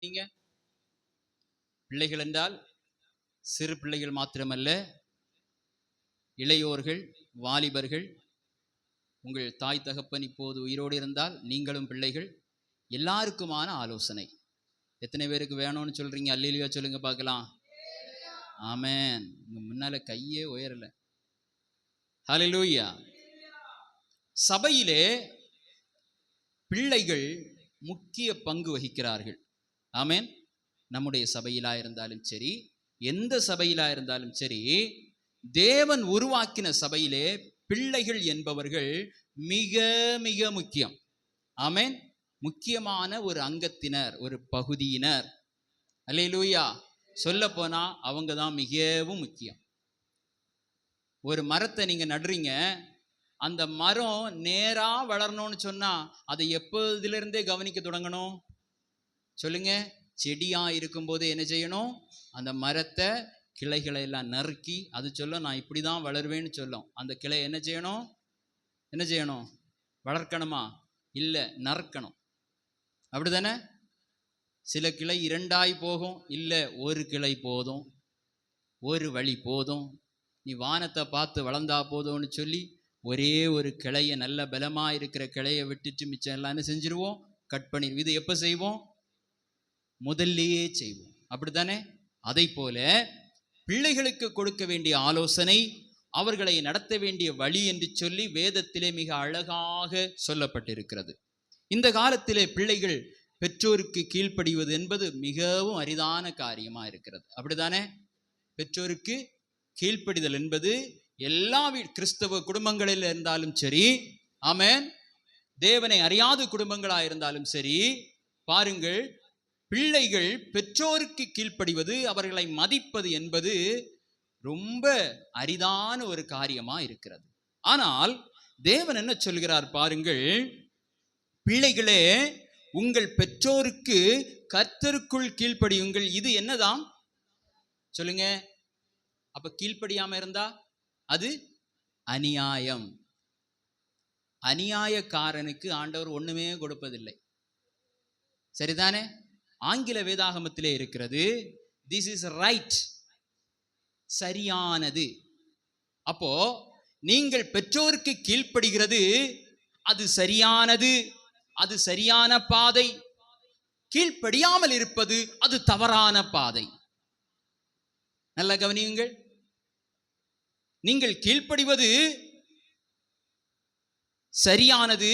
நீங்க பிள்ளைகள் என்றால் சிறு பிள்ளைகள் மாத்திரமல்ல, இளையோர்கள், வாலிபர்கள், உங்கள் தாய் தகப்பன் இப்போது உயிரோடு இருந்தால் நீங்களும் பிள்ளைகள், எல்லாருக்குமான ஆலோசனை. எத்தனை பேருக்கு வேணும்னு சொல்றீங்க? அல்லேலூயா சொல்லுங்க பார்க்கலாம். ஆமென். உங்க முன்னால கையே உயரல. ஹல்லேலூயா. சபையிலே பிள்ளைகள் முக்கிய பங்கு வகிக்கிறார்கள். ஆமென். நம்முடைய சபையிலா இருந்தாலும் சரி, எந்த சபையிலா இருந்தாலும் சரி, தேவன் உருவாக்கின சபையிலே பிள்ளைகள் என்பவர்கள் மிக மிக முக்கியம். ஆமென். முக்கியமான ஒரு அங்கத்தினர், ஒரு பகுதியினர். அல்லேலூயா. சொல்ல போனா அவங்க தான் மிகவும் முக்கியம். ஒரு மரத்தை நீங்க நடுறீங்க, அந்த மரம் நேரா வளரணும்னு சொன்னா அதை எப்போதிலிருந்தே கவனிக்க தொடங்கணும்? சொல்லுங்க. செடியா இருக்கும்போது என்ன செய்யணும்? அந்த மரத்தை கிளைகளை எல்லாம் நறுக்கி, அது சொல்ல நான் இப்படிதான் வளருவேன்னு சொல்லும். அந்த கிளை என்ன செய்யணும்? என்ன செய்யணும்? வளர்க்கணுமா? இல்லை, நறுக்கணும். அப்படிதானே? சில கிளை இரண்டாய் போகும், இல்லை ஒரு கிளை போதும், ஒரு வழி போதும், நீ வானத்தை பார்த்து வளர்ந்தா போதும்னு சொல்லி ஒரே ஒரு கிளையை, நல்ல பலமா இருக்கிற கிளையை விட்டுட்டு மிச்சம் எல்லாம் என்ன செஞ்சிருவோம்? கட் பண்ணிடுவோம். இது எப்போ செய்வோம்? முதல்லையே செய்வோம். அப்படித்தானே? அதை போல பிள்ளைகளுக்கு கொடுக்க வேண்டிய ஆலோசனை, அவர்களை நடத்த வேண்டிய வழி என்று சொல்லி வேதத்திலே மிக அழகாக சொல்லப்பட்டிருக்கிறது. இந்த காலத்திலே பிள்ளைகள் பெற்றோருக்கு கீழ்ப்படிவது என்பது மிகவும் அரிதான காரியமா இருக்கிறது. அப்படித்தானே? பெற்றோருக்கு கீழ்ப்படிதல் என்பது எல்லா கிறிஸ்தவ குடும்பங்களில் இருந்தாலும் சரி, ஆமென், தேவனை அறியாத குடும்பங்களா இருந்தாலும் சரி, பாருங்கள், பிள்ளைகள் பெற்றோருக்கு கீழ்ப்படிவது, அவர்களை மதிப்பது என்பது ரொம்ப அரிதான ஒரு காரியமா இருக்கிறது. ஆனால் தேவன் என்ன சொல்கிறார் பாருங்கள், பிள்ளைகளே, உங்கள் பெற்றோருக்கு கர்த்தருக்குள் கீழ்ப்படியுங்கள். இது என்னதான்? சொல்லுங்க. அப்ப கீழ்ப்படியாம இருந்தா அது அநியாயம். அநியாயக்காரனுக்கு ஆண்டவர் ஒண்ணுமே கொடுப்பதில்லை. சரிதானே? ஆங்கில வேதாகமத்திலே இருக்கிறது, திஸ் இஸ் ரைட், சரியானது. அப்போ நீங்கள் பெற்றோருக்கு கீழ்ப்படுகிறது, அது சரியானது, அது சரியான பாதை. கீழ்ப்படியாமல் இருப்பது அது தவறான பாதை. நல்ல கவனியுங்கள். நீங்கள் கீழ்ப்படிவது சரியானது,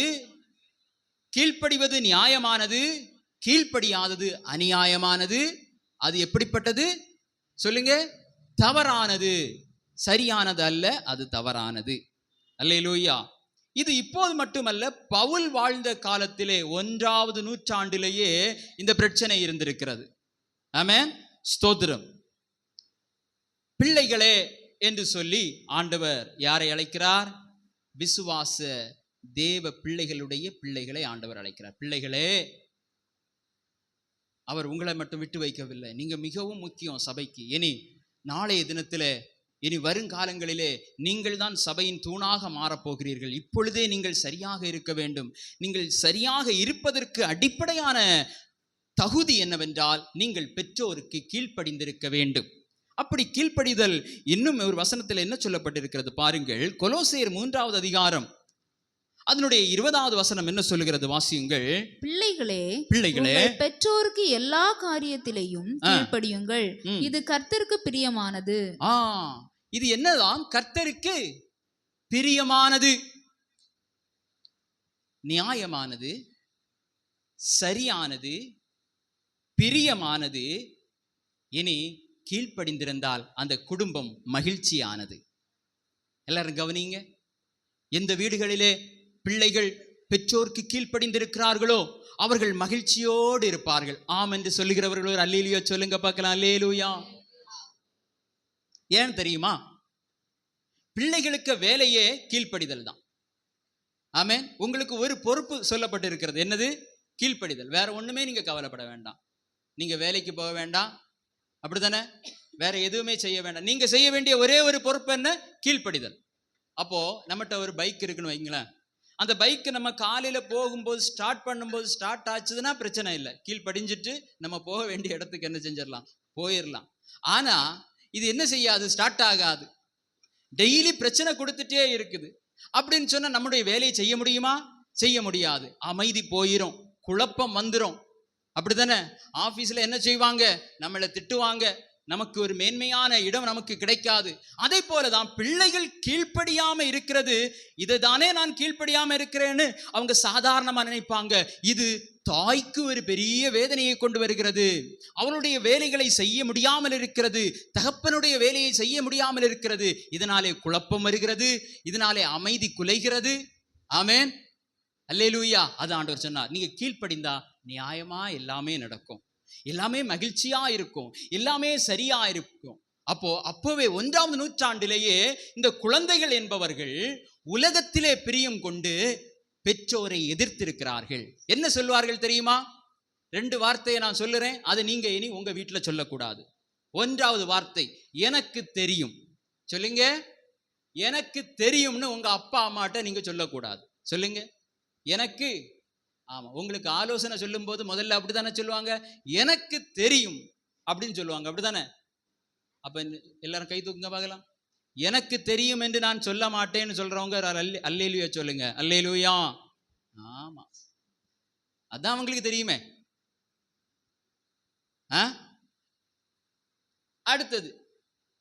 கீழ்ப்படிவது நியாயமானது, கீழ்ப்படியாதது அநியாயமானது. அது எப்படிப்பட்டது? சொல்லுங்க. தவறானது. சரியானது அல்ல, அது தவறானது. அல்லேலூயா. இது இப்போது மட்டுமல்ல, பவுல் வாழ்ந்த காலத்திலே 1வது நூற்றாண்டிலேயே இந்த பிரச்சனை இருந்திருக்கிறது. ஆமென். ஸ்தோத்திரம். பிள்ளைகளே என்று சொல்லி ஆண்டவர் யாரை அழைக்கிறார்? விசுவாச தேவ பிள்ளைகளுடைய பிள்ளைகளை ஆண்டவர் அழைக்கிறார். பிள்ளைகளே, அவர் உங்களை மட்டும் விட்டு வைக்கவில்லை. நீங்க மிகவும் முக்கியம் சபைக்கு. இனி நாளைய தினத்திலே, இனி வருங்காலங்களிலே நீங்கள் தான் சபையின் தூணாக மாறப்போகிறீர்கள். இப்பொழுதே நீங்கள் சரியாக இருக்க வேண்டும். நீங்கள் சரியாக இருப்பதற்கு அடிப்படையான தகுதி என்னவென்றால், நீங்கள் பெற்றோருக்கு கீழ்ப்படிந்திருக்க வேண்டும். அப்படி கீழ்ப்படிதல் இன்னும் ஒரு வசனத்தில் என்ன சொல்லப்பட்டிருக்கிறது பாருங்கள். கொலோசையர் 3வது அதிகாரம் அதனுடைய 20வது வசனம் என்ன சொல்லுகிறது? வாசியுங்கள். பிள்ளைகளே, பெற்றோருக்கு எல்லா காரியத்திலேயும் கீழ்ப்படியுங்கள், இது கர்த்தருக்கு பிரியமானது. இது என்னதான்? கர்த்தருக்கு பிரியமானது, நியாயமானது, சரியானது, பிரியமானது. இனி கீழ்ப்படிந்திருந்தால் அந்த குடும்பம் மகிழ்ச்சியானது. எல்லாரும் கவனிங்க. எந்த வீடுகளிலே பிள்ளைகள் பெற்றோருக்கு கீழ்ப்படிந்திருக்கிறார்களோ அவர்கள் மகிழ்ச்சியோடு இருப்பார்கள். ஆம் என்று சொல்லுகிறவர்கள் ஒரு அல்லேலூயா சொல்லுங்க பார்க்கலாம். அல்லேலூயா. ஏன் தெரியுமா? பிள்ளைகளுக்கு வேலையே கீழ்ப்படிதல் தான். ஆமென். உங்களுக்கு ஒரு பொறுப்பு சொல்லப்பட்டு இருக்கிறது. என்னது? கீழ்ப்படிதல். வேற ஒண்ணுமே நீங்க கவலைப்பட வேண்டாம். நீங்க வேலைக்கு போக வேண்டாம், அப்படித்தானே? வேற எதுவுமே செய்ய வேண்டாம். நீங்க செய்ய வேண்டிய ஒரே ஒரு பொறுப்பு என்ன? கீழ்ப்படிதல். அப்போ நம்மகிட்ட ஒரு பைக் இருக்குன்னு வைங்களேன். அந்த பைக்கு நம்ம காலையில போகும்போது ஸ்டார்ட் பண்ணும்போது ஸ்டார்ட் ஆச்சுதுன்னா பிரச்சனை இல்லை, கீழ்ப்படிஞ்சிட்டு நம்ம போக வேண்டிய இடத்துக்கு என்ன செஞ்சிடலாம், போயிடலாம். ஆனா இது என்ன செய்யாது, ஸ்டார்ட் ஆகாது, டெய்லி பிரச்சனை கொடுத்துட்டே இருக்குது அப்படின்னு சொன்னா நம்முடைய வேலையை செய்ய முடியுமா? செய்ய முடியாது. அமைதி போயிரும், குழப்பம் வந்துடும். அப்படித்தானே? ஆபீஸ்ல என்ன செய்வாங்க, நம்மளை திட்டுவாங்க, நமக்கு ஒரு மேன்மையான இடம் நமக்கு கிடைக்காது. அதே போலதான் பிள்ளைகள் கீழ்ப்படியாம இருக்கிறது, இதை தானே நான் கீழ்ப்படியாம இருக்கிறேன்னு அவங்க சாதாரணமா நினைப்பாங்க. இது தாய்க்கு ஒரு பெரிய வேதனையை கொண்டு வருகிறது. அவளுடைய வேலைகளை செய்ய முடியாமல் இருக்கிறது, தகப்பனுடைய வேலையை செய்ய முடியாமல் இருக்கிறது. இதனாலே குழப்பம் வருகிறது, இதனாலே அமைதி குலைகிறது. ஆமென், அல்லேலூயா. அது ஆண்டவர் சொன்னார், நீங்க கீழ்ப்படிந்தா நியாயமா எல்லாமே நடக்கும், எல்லாமே மகிழ்ச்சியா இருக்கும், எல்லாமே சரியா இருக்கும். அப்போவே 1ஆம் நூற்றாண்டிலேயே இந்த குழந்தைகள் என்பவர்கள் உலகத்திலே பிரியம் கொண்டு பெற்றோரை எதிர்த்திருக்கிறார்கள். என்ன சொல்வார்கள் தெரியுமா? 2 வார்த்தையை நான் சொல்லுறேன், அதை நீங்க இனி உங்க வீட்டில் சொல்லக்கூடாது. 1வது வார்த்தை எனக்கு தெரியும். சொல்லுங்க, எனக்கு தெரியும்னு உங்க அப்பா அம்மாட்ட நீங்க சொல்லக்கூடாது. சொல்லுங்க, எனக்கு. ஆமா, உங்களுக்கு ஆலோசனை சொல்லும் போது முதல்ல அப்படித்தானே சொல்லுவாங்க, எனக்கு தெரியும் அப்படின்னு சொல்லுவாங்க, அப்படித்தானே? அப்ப எல்லாரும் கை தூக்குங்க பார்க்கலாம். எனக்கு தெரியும் என்று நான் சொல்ல மாட்டேன்னு சொல்றவங்க அல்லேலூயா சொல்லுங்க. அல்லேலூயா. ஆமா, அதான் உங்களுக்கு தெரியுமே. அடுத்தது,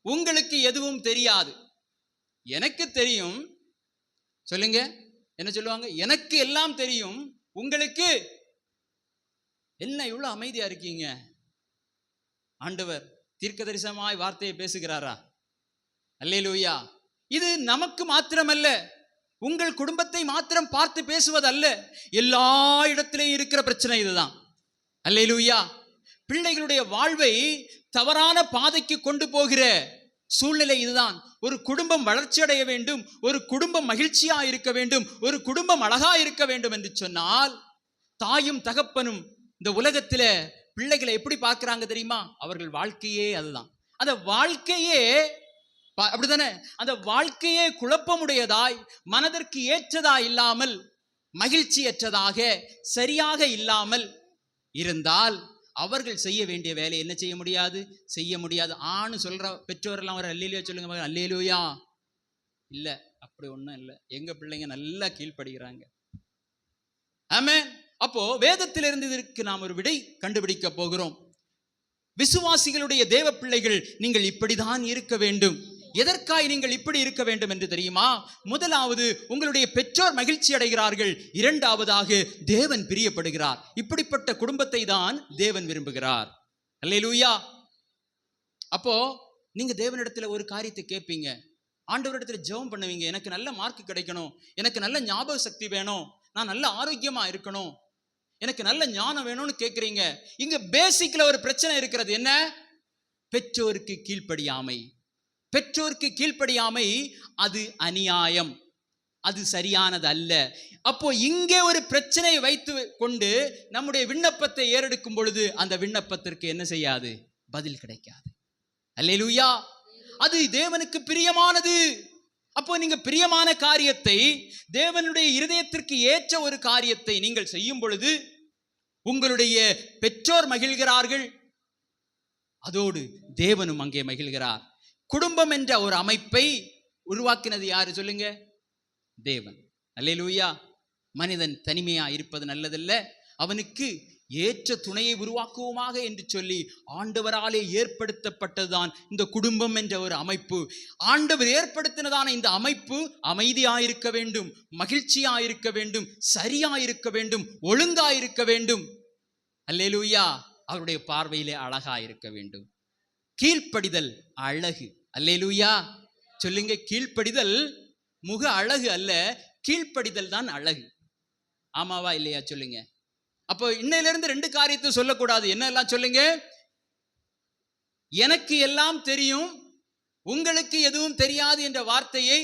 உங்களுக்கு எதுவும் தெரியாது. எனக்கு தெரியும். சொல்லுங்க, என்ன சொல்லுவாங்க? எனக்கு எல்லாம் தெரியும், உங்களுக்கு என்ன? இவ்வளவு அமைதியா இருக்கீங்க? ஆண்டவர் தீர்க்கதரிசனமாய் வார்த்தையை பேசுகிறாரா? அல்லேலூயா. இது நமக்கு மாத்திரமல்ல, உங்கள் குடும்பத்தை மாத்திரம் பார்த்து பேசுவதல்ல, எல்லா இடத்திலேயும் இருக்கிற பிரச்சனை இதுதான். அல்லேலூயா. பிள்ளைகளுடைய வாழ்வை தவறான பாதைக்கு கொண்டு போகிற சூழ்நிலை இதுதான். ஒரு குடும்பம் வளர்ச்சி அடைய வேண்டும், ஒரு குடும்பம் மகிழ்ச்சியா இருக்க வேண்டும், ஒரு குடும்பம் அழகா இருக்க வேண்டும் என்று சொன்னால் தாயும் தகப்பனும் இந்த உலகத்தில பிள்ளைகளை எப்படி பார்க்கிறாங்க தெரியுமா? அவர்கள் வாழ்க்கையே அதுதான். அந்த வாழ்க்கையே அப்படித்தானே? அந்த வாழ்க்கையே குழப்பமுடையதாய், மனதிற்கு ஏற்றதா இல்லாமல், மகிழ்ச்சியற்றதாக, சரியாக இல்லாமல் இருந்தால் அவர்கள் செய்ய வேண்டிய வேலை என்ன செய்ய முடியாது? செய்ய முடியாது. ஆணு சொல்ற பெற்றோரெல்லாம் ஒரு அல்லேலூயா சொல்லுங்க. அல்லேலூயா. இல்ல, அப்படி ஒண்ணும் இல்லை, எங்க பிள்ளைங்க நல்லா கீழ்ப்படுகிறாங்க. ஆமென். அப்போ வேதத்திலிருந்து இதற்கு நாம் ஒரு விடை கண்டுபிடிக்க போகிறோம். விசுவாசிகளுடைய தேவ பிள்ளைகள் நீங்கள் இப்படிதான் இருக்க வேண்டும். எதற்காய் நீங்கள் இப்படி இருக்க வேண்டும் என்று தெரியுமா? முதலாவது, உங்களுடைய பெற்றோர் மகிழ்ச்சி அடைகிறார்கள். 2வதாக, தேவன் பிரியப்படுகிறார். இப்படிப்பட்ட குடும்பத்தை தான் தேவன் விரும்புகிறார். அல்லேலூயா. அப்போ நீங்க தேவனிடத்துல ஒரு காரியத்தை கேட்பீங்க, ஆண்டவரிடத்துல ஜெபம் பண்ணுவீங்க, எனக்கு நல்ல மார்க் கிடைக்கணும், எனக்கு நல்ல ஞாபக சக்தி வேணும், நான் நல்ல ஆரோக்கியமா இருக்கணும், எனக்கு நல்ல ஞானம் வேணும்னு கேட்குறீங்க. இங்க பேசிக்ல ஒரு பிரச்சனை இருக்கிறது. என்ன? பெற்றோருக்கு கீழ்ப்படியாமை. பெற்றோருக்கு கீழ்ப்படியாமை அது அநியாயம், அது சரியானது அல்ல. அப்போ இங்கே ஒரு பிரச்சனையை வைத்து கொண்டு நம்முடைய விண்ணப்பத்தை ஏறெடுக்கும் பொழுது அந்த விண்ணப்பத்திற்கு என்ன செய்யாது? பதில் கிடைக்காது. அல்லேலூயா. அது தேவனுக்கு பிரியமானது. அப்போ நீங்க பிரியமான காரியத்தை, தேவனுடைய இருதயத்திற்கு ஏற்ற ஒரு காரியத்தை நீங்கள் செய்யும் பொழுது உங்களுடைய பெற்றோர் மகிழ்கிறார்கள், அதோடு தேவனும் அங்கே மகிழ்கிறார். குடும்பம் என்ற ஒரு அமைப்பை உருவாக்கினது யாரு சொல்லுங்க? தேவன். அல்லேலூயா. மனிதன் தனிமையா இருப்பது நல்லதல்ல, அவனுக்கு ஏற்ற துணையை உருவாக்குவோமாக என்று சொல்லி ஆண்டவராலே ஏற்படுத்தப்பட்டதுதான் இந்த குடும்பம் என்ற ஒரு அமைப்பு. ஆண்டவர் ஏற்படுத்தினதான இந்த அமைப்பு அமைதியாயிருக்க வேண்டும், மகிழ்ச்சியாயிருக்க வேண்டும், சரியாயிருக்க வேண்டும், ஒழுங்காயிருக்க வேண்டும். அல்லேலூயா. அவருடைய பார்வையிலே அழகாயிருக்க வேண்டும். கீழ்ப்படிதல் அழகு. அல்லேலூயா. சொல்லுங்க, கீழ்ப்படிதல் முக அழகு அல்ல, கீழ்ப்படிதல் தான் அழகு. ஆமாவா இல்லையா? சொல்லுங்க. அப்போ இன்னையிலிருந்து 2 காரியத்தை சொல்லக்கூடாது. என்னெல்லாம் சொல்லுங்க? எனக்கு எல்லாம் தெரியும், உங்களுக்கு எதுவும் தெரியாது என்ற வார்த்தையை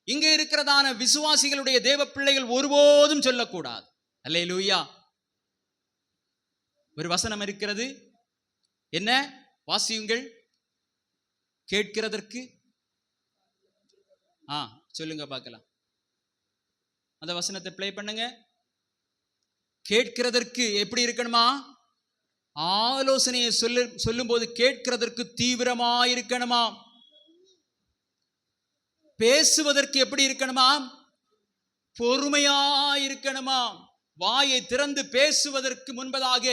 இங்கே இருக்கிறதான விசுவாசிகளுடைய தேவ பிள்ளைகள் ஒருபோதும் சொல்லக்கூடாது. அல்லேலூயா. ஒரு வசனம் இருக்கிறது. என்ன? வாசியுங்கள். கேட்கிறதற்கு சொல்லுங்க பார்க்கலாம். அந்த வசனத்தை ப்ளே பண்ணுங்க. கேட்கிறதற்கு எப்படி இருக்கணுமா? ஆலோசனையை சொல்லும் போது கேட்கிறதற்கு தீவிரமாயிருக்கணுமா? பேசுவதற்கு எப்படி இருக்கணுமா? பொறுமையாயிருக்கணுமா? வாயை திறந்து பேசுவதற்கு முன்பதாக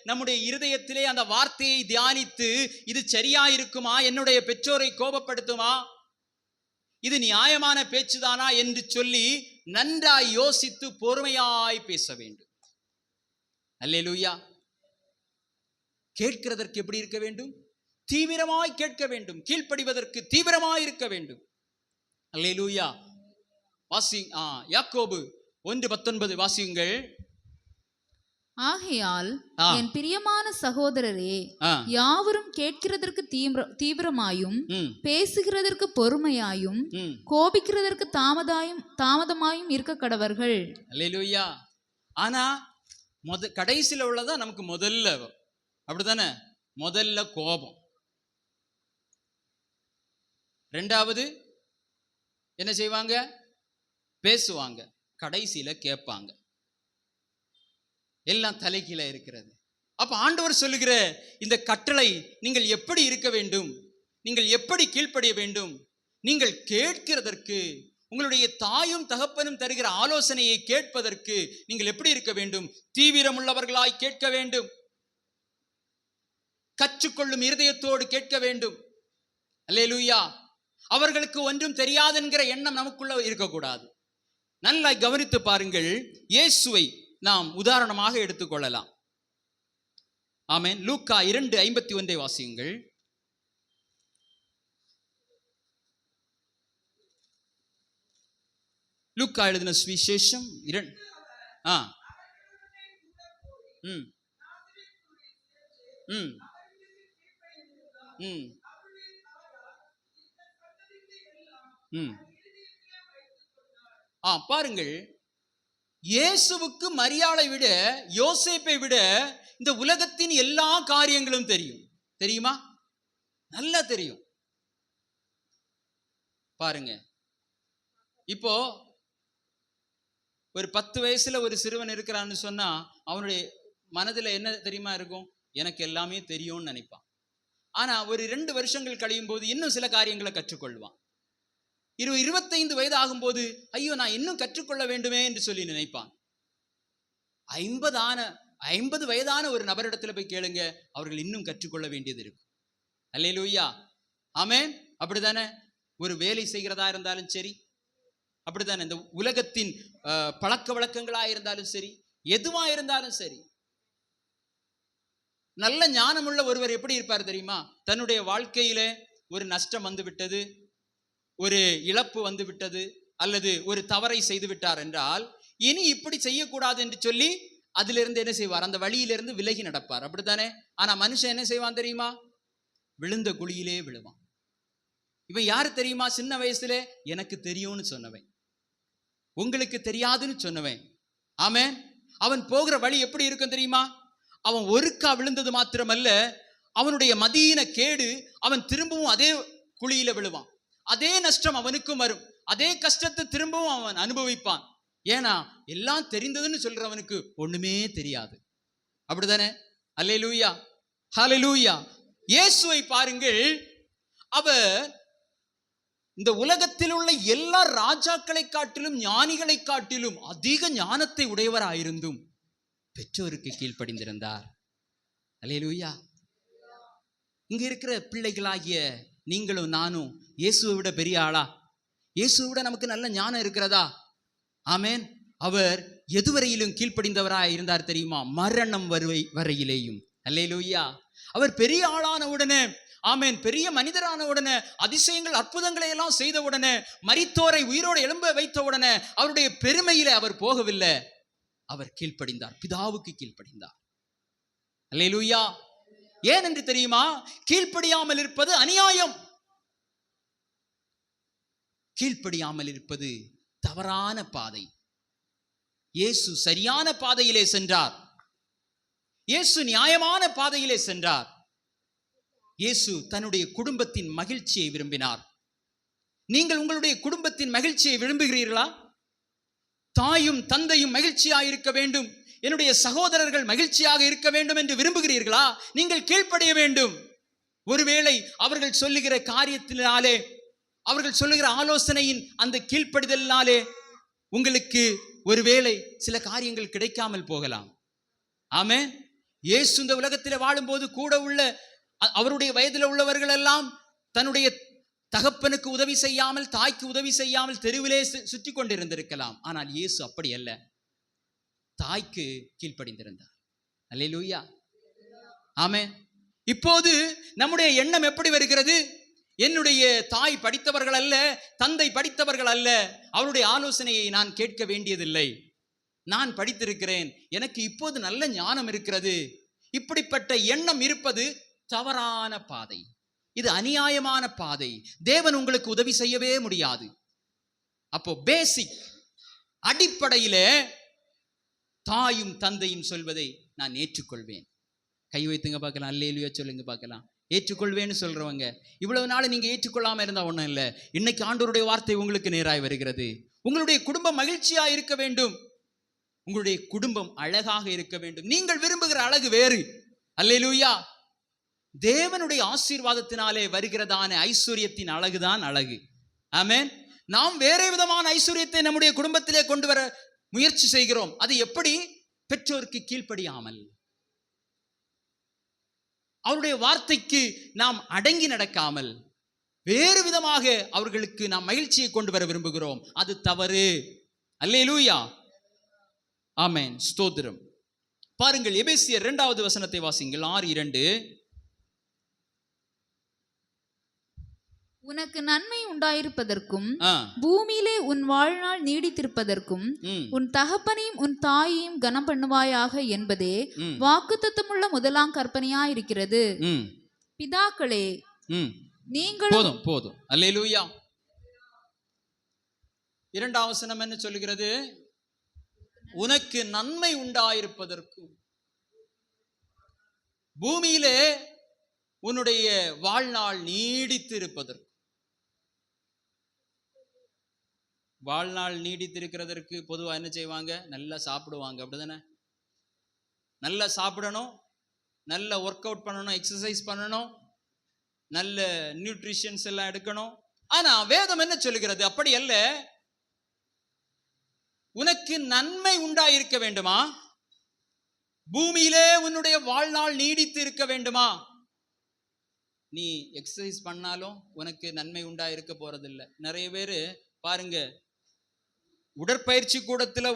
நம்முடைய இருதயத்திலே அந்த வார்த்தையை தியானித்து, இது சரியாயிருக்குமா? என்னுடைய பெற்றோரை கோபப்படுத்துமா? இது நியாயமான பேச்சுதானா என்று சொல்லி நன்றாய் யோசித்து பொறுமையாய் பேச வேண்டும். அல்லேலூயா. கேட்கிறதற்கு எப்படி இருக்க வேண்டும்? தீவிரமாய் கேட்க வேண்டும். கீழ்ப்படிவதற்கு தீவிரமாய் இருக்க வேண்டும். அல்லேலூயா. யாக்கோபு 1:19 வாசியுங்கள். ஆகையால் என் பிரியமான சகோதரரே, யாவரும் கேட்கிறதற்கு தீவிரமாயும், பேசுகிறதற்கு பொறுமையாயும், கோபிக்கிறதற்கு தாமதமாயும் இருக்க கடவர்கள். அல்லேலூயா. ஆனா கடைசியில உள்ளதா நமக்கு முதல்ல, அப்படித்தானே? முதல்ல கோபம், ரெண்டாவது என்ன செய்வாங்க? பேசுவாங்க, கடைசியில கேட்பாங்க. எல்லாம் தலைகீழ இருக்கிறது. அப்ப ஆண்டவர் சொல்லுகிற இந்த கட்டளை, நீங்கள் எப்படி இருக்க வேண்டும்? நீங்கள் எப்படி கீழ்ப்படிய வேண்டும்? நீங்கள் கேட்கிறதற்கு, உங்களுடைய தாயும் தகப்பனும் தருகிற ஆலோசனையை கேட்பதற்கு நீங்கள் எப்படி இருக்க வேண்டும்? தீவிரமுள்ளவர்களாய் கேட்க வேண்டும். கற்றுக்கொள்ளும் இருதயத்தோடு கேட்க வேண்டும். அல்லேலூயா. அவர்களுக்கு ஒன்றும் தெரியாது என்கிற எண்ணம் நமக்குள்ள இருக்கக்கூடாது. நல்லா கவனித்து பாருங்கள். இயேசுவை நாம் உதாரணமாக எடுத்துக்கொள்ளலாம். ஆமென். லூக்கா 2:51 வாசியுங்கள். லூக்கா எழுதின சுவிசேஷம் 2. பாருங்கள், இயேசுவுக்கு மரியாளை விட, யோசேப்பை விட இந்த உலகத்தின் எல்லா காரியங்களும் தெரியும். தெரியுமா? நல்லா தெரியும். பாருங்க, இப்போ ஒரு 10 வயசுல ஒரு சிறுவன் இருக்கிறான்னு சொன்னா அவனுடைய மனதுல என்ன தெரியுமா இருக்கும்? எனக்கு எல்லாமே தெரியும்னு நினைப்பான். ஆனா ஒரு 2 வருஷங்கள் கழியும் போது இன்னும் சில காரியங்களை கற்றுக்கொள்வான். 25 வயது ஆகும்போது, ஐயோ நான் இன்னும் கற்றுக்கொள்ள வேண்டுமே என்று சொல்லி நினைப்பான். 50 வயதான ஒரு நபரிடத்துல போய் கேளுங்க, அவர்கள் இன்னும் கற்றுக்கொள்ள வேண்டியது இருக்கும். அல்லேலூயா. ஆமென். அப்படித்தானே? ஒரு வேலை செய்கிறதா இருந்தாலும் சரி, அப்படித்தானே? இந்த உலகத்தின் பழக்க வழக்கங்களா இருந்தாலும் சரி, எதுவா இருந்தாலும் சரி, நல்ல ஞானமுள்ள ஒருவர் எப்படி இருப்பார் தெரியுமா? தன்னுடைய வாழ்க்கையில ஒரு நஷ்டம் வந்து விட்டது, ஒரு இழப்பு வந்து விட்டது, அல்லது ஒரு தவறை செய்து விட்டார் என்றால், இனி இப்படி செய்யக்கூடாது என்று சொல்லி அதிலிருந்து என்ன செய்வார்? அந்த வழியிலிருந்து விலகி நடப்பார். அப்படித்தானே? ஆனா மனுஷன் என்ன செய்வான் தெரியுமா? விழுந்த குழியிலே விழுவான். இவன் யாரு தெரியுமா? சின்ன வயசுல எனக்கு தெரியும்னு சொன்னவன், உங்களுக்கு தெரியாதுன்னு சொன்னவன். ஆமென். அவன் போகிற வழி எப்படி இருக்கும் தெரியுமா? அவன் ஒருக்கா விழுந்தது மாத்திரமல்ல, அவனுடைய மதீன கேடு, அவன் திரும்பவும் அதே குழியில விழுவான். அதே நஷ்டம் அவனுக்கும் வரும். அதே கஷ்டத்தை திரும்பவும் அவன் அனுபவிப்பான். ஏன்னா எல்லாம் தெரிந்ததுன்னு சொல்றவனுக்கு ஒண்ணுமே தெரியாது. அப்படிதானே? அல்லேலூயா. ஹல்லேலூயா. இயேசுவை பாருங்கள். அவர் இந்த உலகத்தில் உள்ள எல்லா ராஜாக்களை காட்டிலும், ஞானிகளை காட்டிலும் அதிக ஞானத்தை உடையவராயிருந்தும் பெற்றோருக்கு கீழ்ப்படிந்திருந்தார். அல்லேலூயா. இங்க இருக்கிற பிள்ளைகளாகிய நீங்களும் நானும் இயேசுவை விட பெரிய ஆளா? இயேசுவை விட நமக்கு நல்ல ஞானம் இருக்கிறதா? ஆமென். அவர் எதுவரையிலும் கீழ்ப்படிந்தவராய் இருந்தார் தெரியுமா? மரணம் வரையிலேயும். அல்லேலூயா. அவர் பெரிய ஆளான உடனே, ஆமென், பெரிய மனிதரான உடனே, அதிசயங்கள் அற்புதங்களை எல்லாம் செய்த உடனே, மரித்தோரை உயிரோடு எழும்ப வைத்த உடனே அவருடைய பெருமையில அவர் போகவில்லை. அவர் கீழ்ப்படிந்தார், பிதாவுக்கு கீழ்ப்படிந்தார். அல்லேலூயா. ஏன் என்று தெரியுமா? கீழ்ப்படியாமல் இருப்பது அநியாயம். கீழ்ப்படியாமல் இருப்பது தவறான பாதை. இயேசு சரியான பாதையிலே சென்றார். இயேசு நியாயமான பாதையிலே சென்றார். இயேசு தன்னுடைய குடும்பத்தின் மகிழ்ச்சியை விரும்பினார். நீங்கள் உங்களுடைய குடும்பத்தின் மகிழ்ச்சியை விரும்புகிறீர்களா? தாயும் தந்தையும் மகிழ்ச்சியாக இருக்க வேண்டும், என்னுடைய சகோதரர்கள் மகிழ்ச்சியாக இருக்க வேண்டும் என்று விரும்புகிறீர்களா? நீங்கள் கீழ்ப்படிய வேண்டும். ஒருவேளை அவர்கள் சொல்லுகிற காரியத்தினாலே, அவர்கள் சொல்லுகிற ஆலோசனையின் அந்த கீழ்ப்படிதலினாலே உங்களுக்கு ஒருவேளை சில காரியங்கள் கிடைக்காமல் போகலாம். ஆமென். இயேசு இந்த உலகத்தில் வாழும்போது கூட உள்ள அவருடைய வயதில் உள்ளவர்கள் எல்லாம் தன்னுடைய தகப்பனுக்கு உதவி செய்யாமல், தாய்க்கு உதவி செய்யாமல் தெருவிலே சுற்றி கொண்டிருந்திருக்கலாம். ஆனால் இயேசு அப்படி அல்ல, தாய்க்கு கீழ்ப்படிந்திருந்தார். அல்லேலூயா, ஆமென். இப்போது நம்முடைய எண்ணம் எப்படி வருகிறது? என்னுடைய தாய் படித்தவர்கள் அல்ல, தந்தை படித்தவர்கள் அல்ல, அவருடைய ஆலோசனையை நான் கேட்க வேண்டியதில்லை, நான் படித்திருக்கிறேன், எனக்கு இப்போது நல்ல ஞானம் இருக்கிறது. இப்படிப்பட்ட எண்ணம் இருப்பது தவறான பாதை. இது அநியாயமான பாதை. தேவன் உங்களுக்கு உதவி செய்யவே முடியாது. அப்போ பேசிக் அடிப்படையிலே தாயும் தந்தையும் சொல்வதை நான் ஏற்றுக்கொள்வேன். கை வைத்துங்க பார்க்கலாம், அல்லேலூயா சொல்லுங்க பார்க்கலாம். ஏற்றுக்கொள்வேன்னு சொல்றவங்க, இவ்வளவு நாள் நீங்க ஏற்றுக்கொள்ளாம இருந்தா ஒண்ணும் இல்லை. இன்னைக்கு ஆண்டவருடைய வார்த்தை உங்களுக்கு நேராய் வருகிறது. உங்களுடைய குடும்பம் மகிழ்ச்சியா இருக்க வேண்டும், உங்களுடைய குடும்பம் அழகாக இருக்க வேண்டும். நீங்கள் விரும்புகிற அழகு வேறு. அல்லேலூயா. தேவனுடைய ஆசீர்வாதத்தினாலே வருகிறதான ஐஸ்வர்யத்தின் அழகுதான் அழகு. ஆமென். நாம் வேறே விதமான ஐஸ்வர்யத்தை நம்முடைய குடும்பத்திலே கொண்டு வர முயற்சி செய்கிறோம். அது எப்படி? பெற்றோருக்கு கீழ்ப்படியாமல், அவருடைய வார்த்தைக்கு நாம் அடங்கி நடக்காமல், வேறு விதமாக அவர்களுக்கு நாம் மகிழ்ச்சியை கொண்டு வர விரும்புகிறோம். அது தவறு. அல்லேலூயா, ஆமென், ஸ்தோத்திரம். பாருங்கள், எபேசியர் 2வது வசனத்தை வாசிங்கள். 6:2. உனக்கு நன்மை உண்டாயிருப்பதற்கும் பூமியிலே உன் வாழ்நாள் நீடித்திருப்பதற்கும் உன் தகப்பனையும் உன் தாயையும் கனம் பண்ணுவாயாக என்பதே வாக்குத்தத்தமுள்ள முதலாம் கற்பனையாயிருக்கிறது. பிதாக்களே, நீங்கள் போதும். அல்லேலூயா. 2வது வசனம் என்ன சொல்லுகிறது? உனக்கு நன்மை உண்டாயிருப்பதற்கும் பூமியிலே உன்னுடைய வாழ்நாள் நீடித்து இருப்பதற்கு. வாழ்நாள் நீடித்திருக்கிறதற்கு பொதுவாக என்ன செய்வாங்க? நல்லா சாப்பிடுவாங்க, அப்படிதானே? நல்லா சாப்பிடணும், நல்ல ஒர்க் அவுட் பண்ணணும், எக்ஸசைஸ் பண்ணணும், நல்ல நியூட்ரிஷன்ஸ் எல்லாம் எடுக்கணும். ஆனா வேதம் என்ன சொல்லுகிறது? அப்படி அல்ல. உனக்கு நன்மை உண்டாயிருக்க வேண்டுமா? பூமியிலே உன்னுடைய வாழ்நாள் நீடித்து இருக்க வேண்டுமா? நீ எக்ஸசைஸ் பண்ணாலும் உனக்கு நன்மை உண்டாயிருக்க போறதில்லை. நிறைய பேர் பாருங்க, உடற்பயிற்சி கூடத்தில்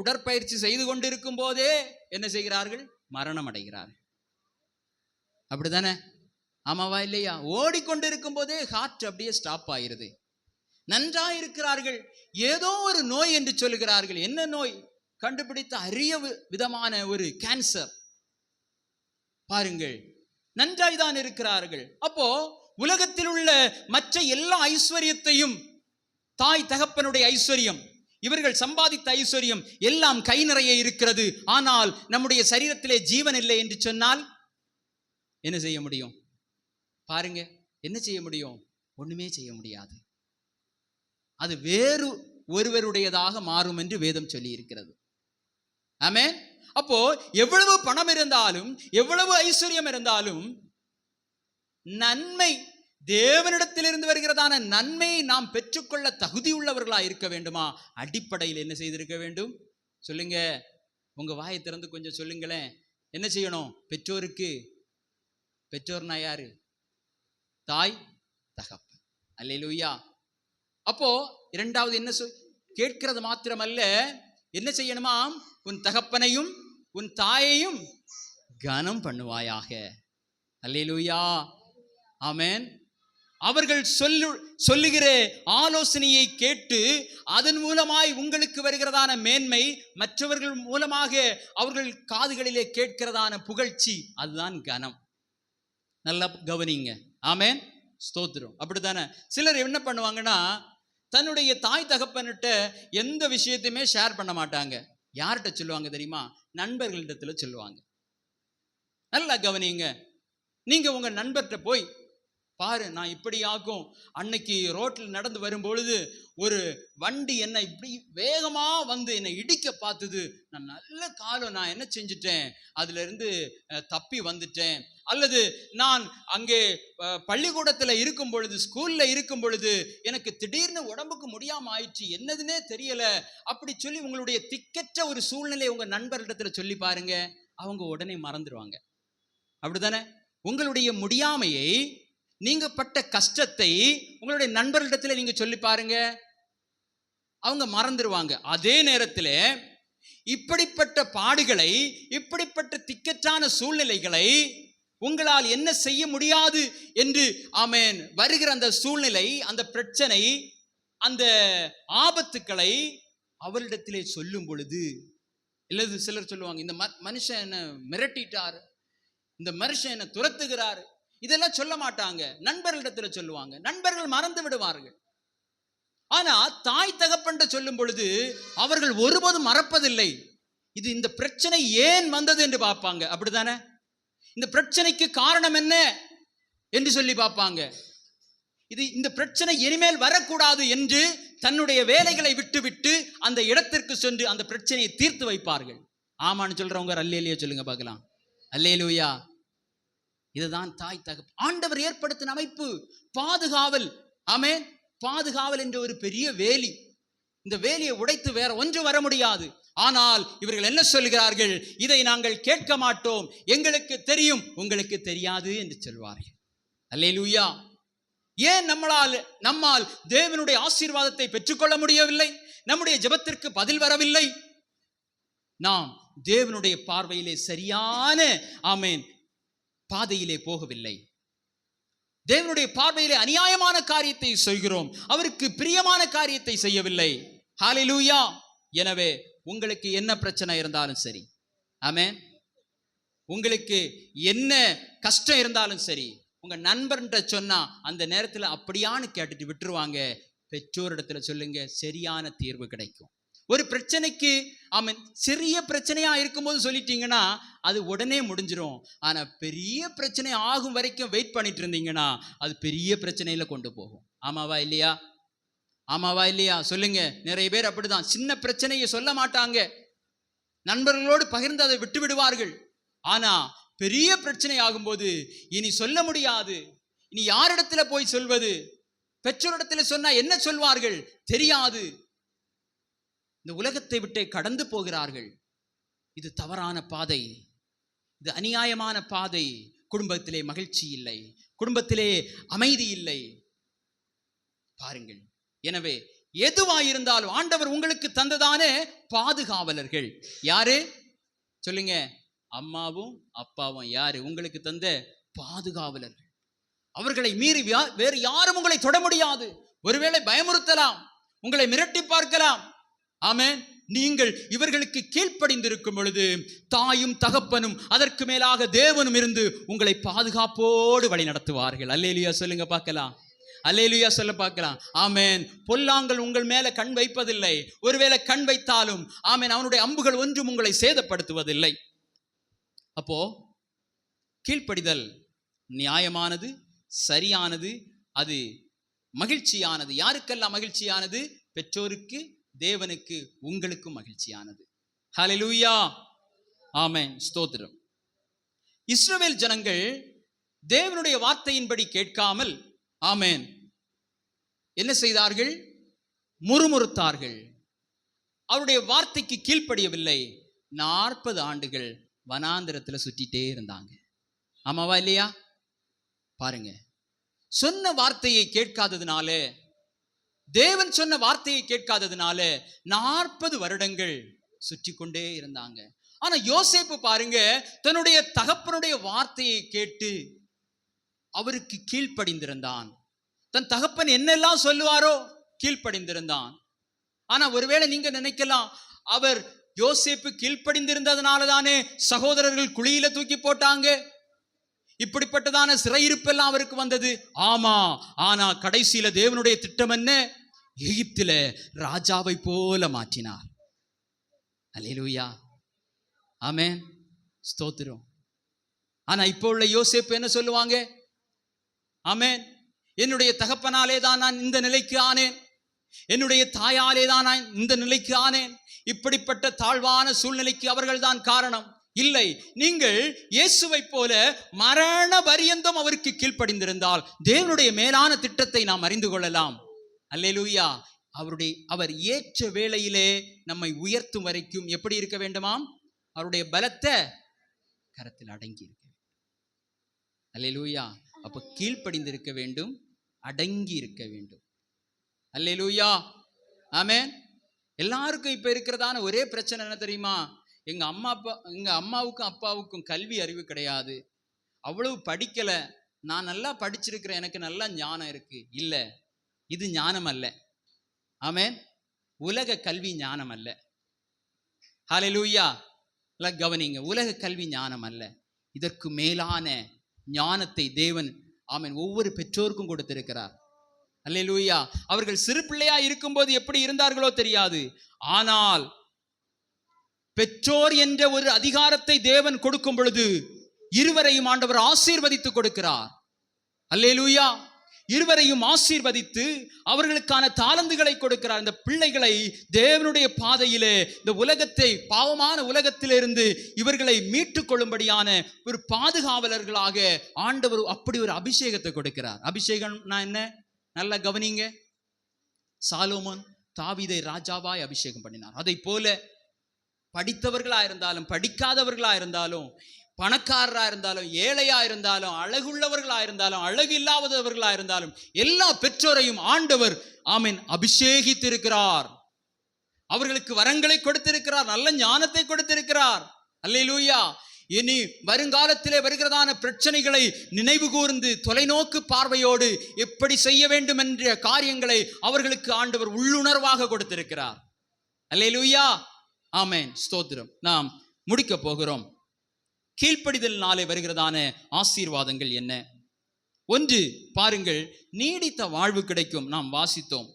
உடற்பயிற்சி செய்து கொண்டிருக்கும் போதே என்ன செய்கிறார்கள்? மரணம் அடைகிறார்கள். அப்படிதானே? ஆமாவா இல்லையா? ஓடிக்கொண்டிருக்கும் போதே ஹார்ட் அப்படியே ஸ்டாப் ஆயிருது. நன்றாயிருக்கிறார்கள், ஏதோ ஒரு நோய் என்று சொல்லுகிறார்கள். என்ன நோய்? கண்டுபிடித்த அரிய விதமான ஒரு கேன்சர். பாருங்கள், நன்றாய்தான் இருக்கிறார்கள். அப்போ உலகத்தில் உள்ள மற்ற எல்லா ஐஸ்வர்யத்தையும், தாய் தகப்பனுடைய ஐஸ்வர்யம், இவர்கள் சம்பாதித்த ஐஸ்வர்யம் எல்லாம் கை நிறைய இருக்கிறது. ஆனால் நம்முடைய சரீரத்திலே ஜீவன் இல்லை என்று சொன்னால் என்ன செய்ய முடியும்? பாருங்க, என்ன செய்ய முடியும்? ஒண்ணுமே செய்ய முடியாது. அது வேறு ஒருவருடையதாக மாறும் என்று வேதம் சொல்லி இருக்கிறது. ஆமென். அப்போ எவ்வளவு பணம் இருந்தாலும், எவ்வளவு ஐஸ்வர்யம் இருந்தாலும், நன்மை தேவனிடத்திலிருந்து வருகிறதான நன்மையை நாம் பெற்றுக்கொள்ள தகுதி உள்ளவர்களா இருக்க வேண்டுமா? அடிப்படையில் என்ன செய்திருக்க வேண்டும்? சொல்லுங்க, உங்க வாயை திறந்து கொஞ்சம் சொல்லுங்களேன். என்ன செய்யணும்? பெற்றோர்னா யாரு? தாய் தகப்பன். அல்லேலூயா. அப்போ 2வது என்ன கேட்கிறது மாத்திரமல்ல, என்ன செய்யணுமாம்? உன் தகப்பனையும் உன் தாயையும் கனம் பண்ணுவாயாக. அல்லேலூயா, ஆமென். அவர்கள் சொல்லுகிற ஆலோசனையை கேட்டு அதன் மூலமாய் உங்களுக்கு வருகிறதான மேன்மை, மற்றவர்கள் மூலமாக அவர்கள் காதுகளிலே கேட்கிறதான புகழ்ச்சி, அதுதான் கனம். நல்லா கவனிங்க. ஆமென், ஸ்தோத்திரம். அப்படித்தானே? சிலர் என்ன பண்ணுவாங்கன்னா, தன்னுடைய தாய் தகப்பன்கிட்ட எந்த விஷயத்தையுமே ஷேர் பண்ண மாட்டாங்க. யார்கிட்ட சொல்லுவாங்க தெரியுமா? நண்பர்களிடத்துல சொல்லுவாங்க. நல்லா கவனிங்க. நீங்க உங்க நண்பர்கிட்ட போய் பாரு நான் இப்படி ஆகும். அன்னைக்கு ரோட்ல நடந்து வரும் பொழுது ஒரு வண்டி என்ன இப்படி வேகமா வந்து என்னை இடிக்க பார்த்தது. நான் நல்ல காலம், நான் என்ன செஞ்சுட்டேன், அதுல இருந்து தப்பி வந்துட்டேன். அல்லது நான் அங்கே பள்ளிக்கூடத்துல இருக்கும் பொழுது, ஸ்கூல்ல இருக்கும் பொழுது எனக்கு திடீர்னு உடம்புக்கு முடியாம ஆயிடுச்சு, என்னதுன்னே தெரியல. அப்படி சொல்லி உங்களுடைய திக்கற்ற ஒரு சூழ்நிலை உங்க நண்பர்களிடத்துல சொல்லி பாருங்க, அவங்க உடனே மறந்துடுவாங்க. அப்படித்தானே? உங்களுடைய முடியாமையை, நீங்க பட்ட கஷ்டத்தை உங்களுடைய நண்பர்களிடத்துல நீங்க சொல்லி பாருங்க, அவங்க மறந்துடுவாங்க. அதே நேரத்தில் இப்படிப்பட்ட பாடுகளை, இப்படிப்பட்ட திக்கற்றான சூழ்நிலைகளை உங்களால் என்ன செய்ய முடியாது என்று ஆமென் வருகிற அந்த சூழ்நிலை, அந்த பிரச்சனை, அந்த ஆபத்துக்களை அவரிடத்திலே சொல்லும் பொழுது, இல்லது சிலர் சொல்லுவாங்க, இந்த மனுஷன் என்ன மிரட்டிட்டார், இந்த மனுஷன் என்ன துரத்துகிறார், இதெல்லாம் சொல்ல மாட்டாங்க, நண்பர்களிடத்துல சொல்லுவாங்க. நண்பர்கள் மறந்து விடுவார்கள். ஆனா தாய் தகப்பன் சொல்லும் பொழுது அவர்கள் ஒருபோதும் மறப்பதில்லை. இது இந்த பிரச்சனை ஏன் வந்தது என்று பார்ப்பாங்க. அப்படித்தானே? இந்த பிரச்சனைக்கு காரணம் என்ன என்று சொல்லி பார்ப்பாங்க. இந்த பிரச்சனை இனிமேல் வரக்கூடாது என்று தன்னுடைய வேலைகளை விட்டுவிட்டு அந்த இடத்திற்கு சென்று அந்த பிரச்சனையை தீர்த்து வைப்பார்கள். ஆமான்னு சொல்றவங்க அல்லேலூயா சொல்லுங்க பார்க்கலாம். அல்லேலூயா. இதுதான் தாய் தகப்பன் ஆண்டவர் ஏற்படுத்தின அமைப்பு, பாதுகாவல். ஆமென். பாதுகாவல் என்ற ஒரு பெரிய வேலி. இந்த வேலியை உடைத்து வேற ஒன்று வர முடியாது. ஆனால் இவர்கள் என்ன சொல்கிறார்கள், இதை நாங்கள் கேட்க மாட்டோம், எங்களுக்கு தெரியும், உங்களுக்கு தெரியாது என்று சொல்வார்கள். அல்லேலூயா. ஏன் நம்மால் தேவனுடைய ஆசீர்வாதத்தை பெற்றுக்கொள்ள முடியவில்லை? நம்முடைய ஜெபத்திற்கு பதில் வரவில்லை. நாம் தேவனுடைய பார்வையிலே சரியான ஆமென் பாதையிலே போகவில்லை. தேவனுடைய பார்வையிலே அநியாயமான காரியத்தை செய்கிறோம், அவருக்கு பிரியமான காரியத்தை செய்யவில்லை. ஹல்லேலூயா. எனவே உங்களுக்கு என்ன பிரச்சனை இருந்தாலும் சரி, ஆமென், உங்களுக்கு என்ன கஷ்டம் இருந்தாலும் சரி, உங்க நண்பர்கிட்ட சொன்னா அந்த நேரத்தில் அப்படியான்னு கேட்டுட்டு விட்டுருவாங்க. பெற்றோரிடத்துல சொல்லுங்க, சரியான தீர்வு கிடைக்கும். ஒரு பிரச்சனைக்கு ஆமென் சிறிய பிரச்சனையா இருக்கும்போது சொல்லிட்டீங்கன்னா அது உடனே முடிஞ்சிடும். ஆனா பெரிய பிரச்சனை ஆகும் வரைக்கும் வெயிட் பண்ணிட்டு இருந்தீங்கன்னா அது பெரிய பிரச்சனையில கொண்டு போகும். ஆமாவா இல்லையா? ஆமாவா இல்லையா? சொல்லுங்க. நிறைய பேர் அப்படிதான், சின்ன பிரச்சனையை சொல்ல மாட்டாங்க, நண்பர்களோடு பகிர்ந்து அதை விட்டு விடுவார்கள். ஆனா பெரிய பிரச்சனை ஆகும்போது இனி சொல்ல முடியாது, இனி யாரிடத்துல போய் சொல்வது, பெற்றோரிடத்துல சொன்னா என்ன சொல்வார்கள் தெரியாது, இந்த உலகத்தை விட்டே கடந்து போகிறார்கள். இது தவறான பாதை, இது அநியாயமான பாதை. குடும்பத்திலே மகிழ்ச்சி இல்லை, குடும்பத்திலே அமைதி இல்லை. பாருங்கள். எனவே எதுவாயிருந்தாலும் ஆண்டவர் உங்களுக்கு தந்ததான பாதுகாவலர்கள் யாரு சொல்லுங்க? அம்மாவும் அப்பாவும் யாரு? உங்களுக்கு தந்த பாதுகாவலர்கள். அவர்களை மீறி வேறு யாரும் உங்களை தொட முடியாது. ஒருவேளை பயமுறுத்தலாம், உங்களை மிரட்டி பார்க்கலாம். ஆமென். நீங்கள் இவர்களுக்கு கீழ்ப்படிந்திருக்கும் பொழுது தாயும் தகப்பனும் அதற்கு மேலாக தேவனும் இருந்து உங்களை பாதுகாப்போடு வழி நடத்துவார்கள். அல்லேலூயா சொல்லுங்க பார்க்கலாம். அல்லேலூயா சொல்ல பார்க்கலாம். ஆமென். பொல்லாங்கள் உங்கள் மேல கண் வைப்பதில்லை, ஒருவேளை கண் வைத்தாலும் ஆமென் அவனுடைய அம்புகள் ஒன்றும் உங்களை சேதப்படுத்துவதில்லை. அப்போ கீழ்ப்படிதல் நியாயமானது, சரியானது, அது மகிழ்ச்சியானது. யாருக்கெல்லாம் மகிழ்ச்சியானது? பெற்றோருக்கு, தேவனுக்கு, உங்களுக்கும் மகிழ்ச்சியானது. ஹல்லேலூயா. ஆமென். ஸ்தோத்திரம். இஸ்ரவேல் ஜனங்கள் தேவனுடைய வார்த்தையின்படி கேட்காமல் ஆமென் என்ன செய்தார்கள்? முறுமுறுத்தார்கள், அவருடைய வார்த்தைக்கு கீழ்ப்படியவில்லை. 40 ஆண்டுகள் வனாந்திரத்துல சுற்றிட்டே இருந்தாங்க. ஆமாவா இல்லையா? பாருங்க. சொன்ன வார்த்தையை கேட்காததுனால, தேவன் சொன்ன வார்த்தையை கேட்காததுனால 40 வருடங்கள் சுற்றி கொண்டே இருந்தாங்க. ஆனா யோசேப்பு பாருங்க, தன்னுடைய தகப்பனுடைய வார்த்தையை கேட்டு அவருக்கு கீழ்ப்படிந்திருந்தான். தன் தகப்பன் என்னெல்லாம் சொல்லுவாரோ கீழ்ப்படிந்திருந்தான். ஆனா ஒருவேளை நீங்க நினைக்கலாம், அவர் யோசேப்பு கீழ்ப்படிந்திருந்ததுனால தானே சகோதரர்கள் குழியில தூக்கி போட்டாங்க, இப்படிப்பட்டதான சிறையிருப்பெல்லாம் அவருக்கு வந்தது. ஆமா, ஆனா கடைசியில தேவனுடைய திட்டம் என்ன? எகிப்தில ராஜாவை போல மாற்றினார். அல்லேலூயா. ஆமென். ஸ்தோத்திரம். ஆனா இப்போ உள்ள யோசேப்பு என்ன சொல்லுவாங்க? ஆமென். என்னுடைய தகப்பனாலே தான் நான் இந்த நிலைக்கு ஆனேன், என்னுடைய தாயாலே தான் நான் இந்த நிலைக்கு ஆனேன், இப்படிப்பட்ட தாழ்வான சூழ்நிலைக்கு அவர்கள் தான் காரணம். இல்லை, நீங்கள் இயேசுவை போல மரண பரியந்தம் அவருக்கு கீழ்ப்படிந்திருந்தால் தேவனுடைய மேலான திட்டத்தை நாம் அறிந்து கொள்ளலாம். அல்லேலூயா. அவர் ஏற்ற வேளையிலே நம்மை உயர்த்தும் வரைக்கும் எப்படி இருக்க வேண்டுமாம்? அவருடைய பலத்தை கரத்தில் அடங்கி இருக்க வேண்டும். அல்லேலூயா. அப்ப கீழ்ப்படிந்திருக்க வேண்டும், அடங்கி இருக்க வேண்டும். அல்லேலூயா. ஆமென். எல்லாருக்கும் இப்ப இருக்கிறதான ஒரே பிரச்சனை என்ன தெரியுமா? எங்க அம்மாவுக்கும் அப்பாவுக்கும் கல்வி அறிவு கிடையாது, அவ்வளவு படிக்கல, நான் நல்லா படிச்சிருக்கிறேன், எனக்கு நல்லா ஞானம் இருக்கு. இல்ல, இது ஞானம் அல்ல. ஆமென். உலக கல்வி ஞானம் அல்ல. ஹல்லேலூயா. கவனிங்க, உலக கல்வி ஞானம் அல்ல. இதற்கு மேலான ஞானத்தை தேவன் ஆமென் ஒவ்வொரு பெற்றோருக்கும் கொடுத்திருக்கிறார். அல்லேலூயா. அவர்கள் சிறு பிள்ளையா இருக்கும்போது எப்படி இருந்தார்களோ தெரியாது, ஆனால் பெற்றோர் என்ற ஒரு அதிகாரத்தை தேவன் கொடுக்கும் பொழுது இருவரையும் ஆண்டவர் ஆசீர்வதித்து கொடுக்கிறார். அல்லேலூயா. இருவரையும் ஆசீர்வதித்து அவர்களுக்கான தாளந்துகளை கொடுக்கிறார். இந்த பிள்ளைகளை தேவனுடைய பாதையிலே, இந்த உலகத்தை, பாவமான உலகத்திலிருந்து இவர்களை மீட்டுக் கொள்ளும்படியான ஒரு பாதுகாவலர்களாக ஆண்டவர் அப்படி ஒரு அபிஷேகத்தை கொடுக்கிறார். அபிஷேகம்னா என்ன? நல்லா கவனிங்க. சாலோமோன் தாவீதை ராஜாவாய் அபிஷேகம் பண்ணினார். அதை போல படித்தவர்களா இருந்தாலும் படிக்காதவர்களா இருந்தாலும், பணக்காரரா இருந்தாலும் ஏழையா இருந்தாலும், அழகுள்ளவர்களா இருந்தாலும் அழகு இல்லாதவர்களா இருந்தாலும், எல்லா பெற்றோரையும் ஆண்டவர் ஆமென் அபிஷேகித்திருக்கிறார். அவர்களுக்கு வரங்களை கொடுத்திருக்கிறார், நல்ல ஞானத்தை கொடுத்திருக்கிறார். அல்லேலூயா. இனி வருங்காலத்திலே வருகிறதான பிரச்சனைகளை நினைவு கூர்ந்து தொலைநோக்கு பார்வையோடு எப்படி செய்ய வேண்டும் என்ற காரியங்களை அவர்களுக்கு ஆண்டவர் உள்ளுணர்வாக கொடுத்திருக்கிறார். அல்லேலூயா. ஆமென். ஸ்தோத்திரம். நாம் முடிக்க போகிறோம். கீழ்ப்படிதலினாலே வருகிறதான ஆசீர்வாதங்கள் என்ன? ஒன்று பாருங்கள், நீடித்த வாழ்வு கிடைக்கும். நாம் வாசித்தோம்.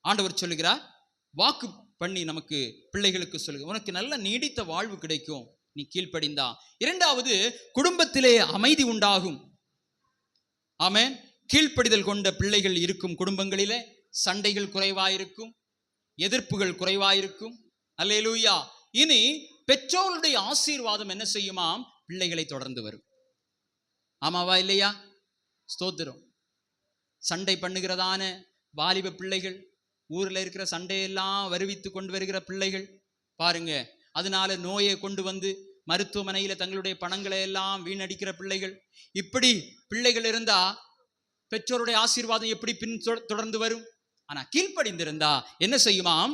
ஆண்டவர் சொல்லுகிறார், வாக்கு பண்ணி நமக்கு பிள்ளைகளுக்கு சொல்லுங்க, உனக்கு நல்ல நீடித்த வாழ்வு கிடைக்கும் நீ கீழ்ப்படிந்தா. இரண்டாவது, குடும்பத்திலே அமைதி உண்டாகும். ஆமென். கீழ்ப்படிதல் கொண்ட பிள்ளைகள் இருக்கும் குடும்பங்களிலே சண்டைகள் குறைவாயிருக்கும், எதிர்ப்புகள் குறைவாயிருக்கும். அல்லேலூயா. இனி பெற்றோருடைய ஆசீர்வாதம் என்ன செய்யுமாம்? பிள்ளைகளை தொடர்ந்து வரும். ஆமாவா இல்லையா? ஸ்தோத்திரம். சண்டை பண்ணுகிறதான வாலிப பிள்ளைகள், ஊர்ல இருக்கிற சண்டையெல்லாம் வருவித்து கொண்டு வருகிற பிள்ளைகள் பாருங்க, அதனால நோயை கொண்டு வந்து மருத்துவமனையில தங்களுடைய பணங்களை எல்லாம் வீணடிக்கிற பிள்ளைகள், இப்படி பிள்ளைகள் இருந்தா பெற்றோருடைய ஆசீர்வாதம் எப்படி பின் தொடர்ந்து வரும்? ஆனா கீழ்ப்படிந்திருந்தா என்ன செய்யுமாம்?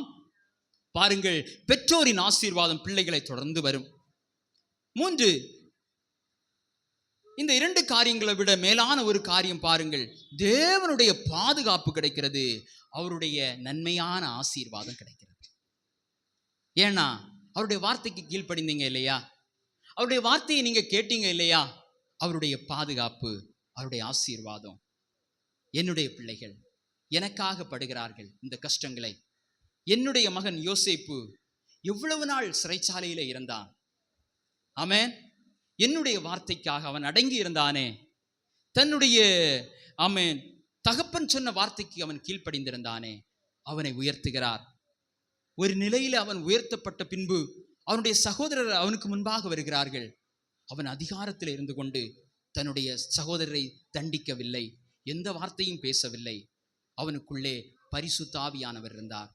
பாருங்கள், பெற்றோரின் ஆசீர்வாதம் பிள்ளைகளை தொடர்ந்து வரும். மூன்று, இந்த இரண்டு காரியங்களை விட மேலான ஒரு காரியம் பாருங்கள், தேவனுடைய பாதுகாப்பு கிடைக்கிறது, அவருடைய நன்மையான ஆசீர்வாதம் கிடைக்கிறது. ஏன்னா அவருடைய வார்த்தைக்கு கீழ்ப்படிந்தீங்க இல்லையா? அவருடைய வார்த்தையை நீங்க கேட்டீங்க இல்லையா? அவருடைய பாதுகாப்பு, அவருடைய ஆசீர்வாதம். என்னுடைய பிள்ளைகள் எனக்காக படுகிறார்கள் இந்த கஷ்டங்களை. என்னுடைய மகன் யோசேப்பு எவ்வளவு நாள் சிறைச்சாலையில இருந்தான். ஆமென். என்னுடைய வார்த்தைக்காக அவன் அடங்கி இருந்தானே, தன்னுடைய ஆமென் தகப்பன் சொன்ன வார்த்தைக்கு அவன் கீழ்ப்படிந்திருந்தானே, அவனை உயர்த்துகிறார். ஒரு நிலையில அவன் உயர்த்தப்பட்ட பின்பு அவனுடைய சகோதரர் அவனுக்கு முன்பாக வருகிறார்கள். அவன் அதிகாரத்தில் இருந்து கொண்டு தன்னுடைய சகோதரரை தண்டிக்கவில்லை, எந்த வார்த்தையும் பேசவில்லை. அவனுக்குள்ளே பரிசுத்த ஆவியானவர் இருந்தார்.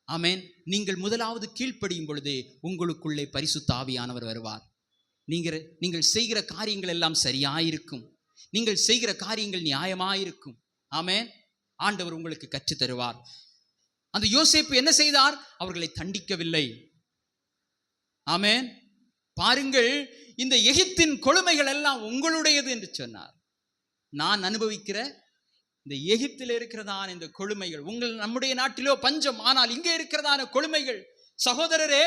ஆமென். நீங்கள் முதலாவது கீழ்ப்படியும் பொழுதே உங்களுக்குள்ளே பரிசுத்த ஆவியானவர் வருவார். நீங்கள் செய்கிற காரியங்கள் எல்லாம் சரியாயிருக்கும், நீங்கள் செய்கிற காரியங்கள் நியாயமாயிருக்கும். ஆமென். ஆண்டவர் உங்களுக்கு கற்றுத் தருவார். அந்த யோசேப்பு என்ன செய்தார்? அவர்களை தண்டிக்கவில்லை. ஆமென். பாருங்கள், இந்த எகிப்தின் கொடுமைகள் எல்லாம் உங்களுடையது என்று சொன்னார். நான் அனுபவிக்கிற இந்த எகிப்தில் இருக்கிறதான இந்த கொடுமைகள், நம்முடைய நாட்டிலோ பஞ்சம், ஆனால் இங்கே இருக்கிறதான கொடுமைகள், சகோதரரே,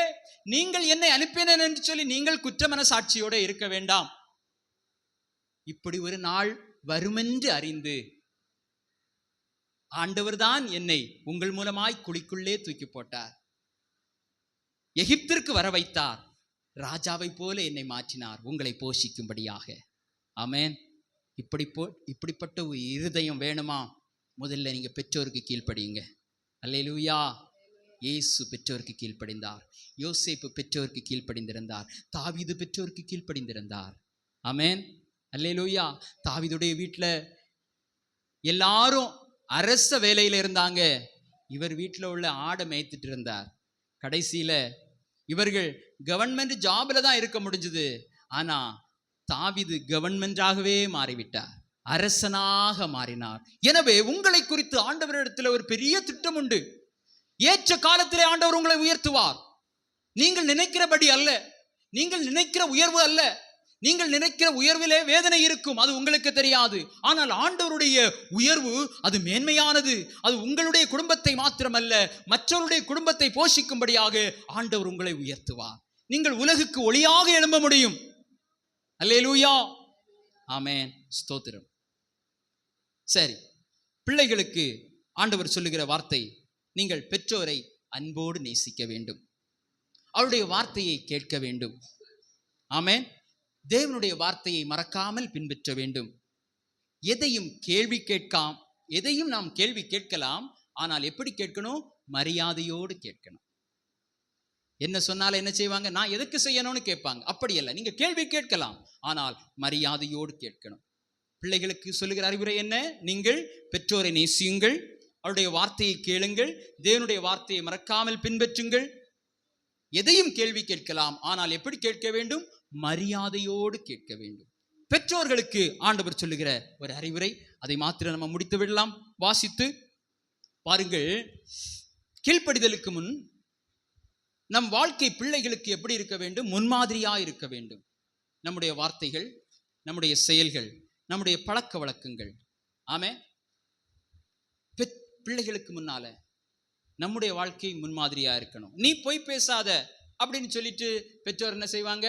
நீங்கள் என்னை அனுப்பினேன் என்று சொல்லி நீங்கள் குற்றமன சாட்சியோட இருக்க வேண்டாம். இப்படி ஒரு நாள் வருமென்று அறிந்து ஆண்டவர் தான் என்னை உங்கள் மூலமாய் குழிக்குள்ளே தூக்கி போட்டார், எகிப்திற்கு வர வைத்தார், ராஜாவை போல என்னை மாற்றினார் உங்களை போஷிக்கும்படியாக. ஆமென். இப்படிப்பட்ட ஒரு இருதயம் வேணுமா? முதல்ல நீங்க பெற்றோருக்கு கீழ்ப்படியுங்க. அல்லேலூயா. இயேசு பெற்றோருக்கு கீழ்ப்படிந்தார். யோசேப்பு பெற்றோருக்கு கீழ்ப்படிந்திருந்தார். தாவீது பெற்றோருக்கு கீழ்ப்படிந்திருந்தார். ஆமென். அல்லேலூயா. தாவீதுடைய வீட்டில் எல்லாரும் அரச வேலையில இருந்தாங்க. இவர் வீட்டில் உள்ள ஆடை மேய்த்துட்டு இருந்தார். கடைசியில இவர்கள் கவர்மெண்ட் ஜாப்ல தான் இருக்க முடிஞ்சது. ஆனா தாவீது கவர்மெண்டாகவே மாறிவிட்டார், அரசனாக மாறினார். எனவே உங்களை குறித்து ஆண்டவரிடத்தில் ஒரு பெரிய திட்டம் உண்டு. ஏற்ற காலத்திலே ஆண்டவர் உங்களை உயர்த்துவார். நீங்கள் நினைக்கிறபடி அல்ல, நீங்கள் நினைக்கிற உயர்வு அல்ல. நீங்கள் நினைக்கிற உயர்விலே வேதனை இருக்கும், அது உங்களுக்கு தெரியாது. ஆனால் ஆண்டவருடைய உயர்வு அது மேன்மையானது. அது உங்களுடைய குடும்பத்தை மாத்திரமல்ல, மற்றவருடைய குடும்பத்தை போஷிக்கும்படியாக ஆண்டவர் உங்களை உயர்த்துவார். நீங்கள் உலகுக்கு ஒளியாக எழும்ப முடியும். அல்லேலூயா. ஆமென். ஸ்தோத்திரம். சரி, பிள்ளைகளுக்கு ஆண்டவர் சொல்லுகிற வார்த்தை, நீங்கள் பெற்றோரை அன்போடு நேசிக்க வேண்டும், அவருடைய வார்த்தையை கேட்க வேண்டும். ஆமென். தேவனுடைய வார்த்தையை மறக்காமல் பின்பற்ற வேண்டும். எதையும் நாம் கேள்வி கேட்கலாம். ஆனால் எப்படி கேட்கணும்? மரியாதையோடு கேட்கணும். என்ன சொன்னாலும் என்ன செய்வாங்க? நான் எதுக்கு செய்யணும்னு கேட்பாங்க. அப்படி அல்ல, நீங்க கேள்வி கேட்கலாம், ஆனால் மரியாதையோடு கேட்கணும். பிள்ளைகளுக்கு சொல்லுகிற அறிவுரை என்ன? நீங்கள் பெற்றோரை நேசியுங்கள், அவருடைய வார்த்தையை கேளுங்கள், தேவனுடைய வார்த்தையை மறக்காமல் பின்பற்றுங்கள். எதையும் கேள்வி கேட்கலாம், ஆனால் எப்படி கேட்க வேண்டும்? மரியாதையோடு கேட்க வேண்டும். பெற்றோர்களுக்கு ஆண்டவர் சொல்லுகிற ஒரு அறிவுரை, அதை மாத்திரம் நம்ம முடித்து விடலாம். வாசித்து பாருங்கள். கீழ்ப்படிதலுக்கு முன் நம் வாழ்க்கை பிள்ளைகளுக்கு எப்படி இருக்க வேண்டும்? முன்மாதிரியாக இருக்க வேண்டும். நம்முடைய வார்த்தைகள், நம்முடைய செயல்கள், நம்முடைய பழக்க வழக்கங்கள். ஆமென். பிள்ளைகளுக்கு முன்னால நம்முடைய வாழ்க்கை முன்மாதிரியா இருக்கணும். நீ பொய் பேசாத அப்படின்னு சொல்லிட்டு பெற்றோர் என்ன செய்வாங்க?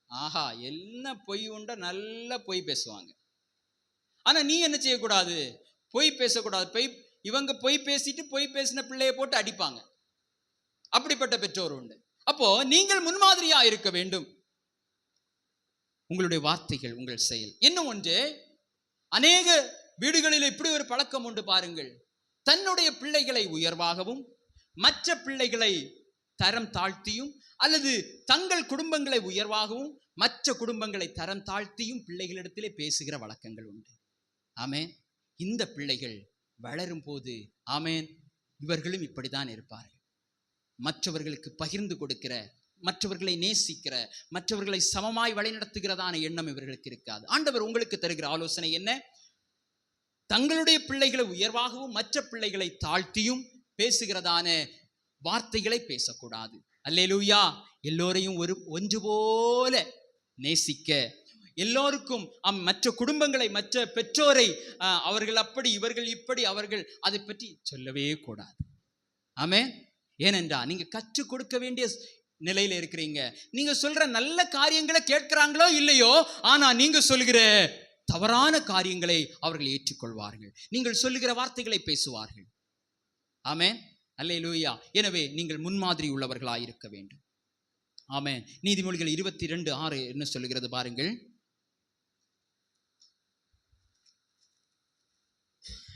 ஆஹா, என்ன பொய் உண்ட, நல்ல பொய் பேசுவாங்க. ஆனா நீ என்ன செய்யக்கூடாது? பொய் பேசக்கூடாது. இவங்க பொய் பேசிட்டு பொய் பேசின பிள்ளையை போட்டு அடிப்பாங்க. அப்படிப்பட்ட பெற்றோர் உண்டு. அப்போ நீங்கள் முன்மாதிரியா இருக்க வேண்டும். உங்களுடைய வார்த்தைகள், உங்கள் செயல். இன்னும் ஒன்று, அநேக வீடுகளில் இப்படி ஒரு பழக்கம் உண்டு பாருங்கள். தன்னுடைய பிள்ளைகளை உயர்வாகவும் மற்ற பிள்ளைகளை தரம் தாழ்த்தியும், அல்லது தங்கள் குடும்பங்களை உயர்வாகவும் மற்ற குடும்பங்களை தரம் தாழ்த்தியும் பிள்ளைகளிடத்திலே பேசுகிற வழக்கங்கள் உண்டு. ஆமென். இந்த பிள்ளைகள் வளரும் போது ஆமென், இவர்களும் இப்படித்தான் இருப்பார்கள். மற்றவர்களுக்கு பகிர்ந்து கொடுக்கிற, மற்றவர்களை நேசிக்கிற, மற்றவர்களை சமமாய் வழிநடத்துகிறதான எண்ணம் இவர்களுக்கு இருக்காது. ஆண்டவர் உங்களுக்கு தருகிற ஆலோசனை என்ன? தங்களுடைய பிள்ளைகளை உயர்வாகவும் மற்ற பிள்ளைகளை தாழ்த்தியும் பேசுகிறதான வார்த்தைகளை பேசக்கூடாது. அல்லேலூயா. எல்லோரையும் ஒன்று போல நேசிக்க, எல்லோருக்கும் மற்ற குடும்பங்களை, மற்ற பெற்றோரை அவர்கள் அப்படி, இவர்கள் இப்படி, அவர்கள் அதை பற்றி சொல்லவே கூடாது. ஆமென். ஏனென்றா நீங்க கற்றுக் கொடுக்க வேண்டிய நிலையில இருக்கிறீங்க. நீங்க சொல்ற நல்ல காரியங்களை கேட்கிறாங்களோ இல்லையோ, ஆனா நீங்க சொல்லுகிற தவறான காரியங்களை அவர்கள் ஏற்றுக்கொள்வார்கள். நீங்கள் சொல்லுகிற வார்த்தைகளை பேசுவார்கள். ஆமென். அல்லேலூயா. எனவே நீங்கள் முன்மாதிரி உள்ளவர்களாக இருக்க வேண்டும். ஆமென். நீதிமொழிகள் 22:6 என்ன சொல்லுகிறது பாருங்கள்.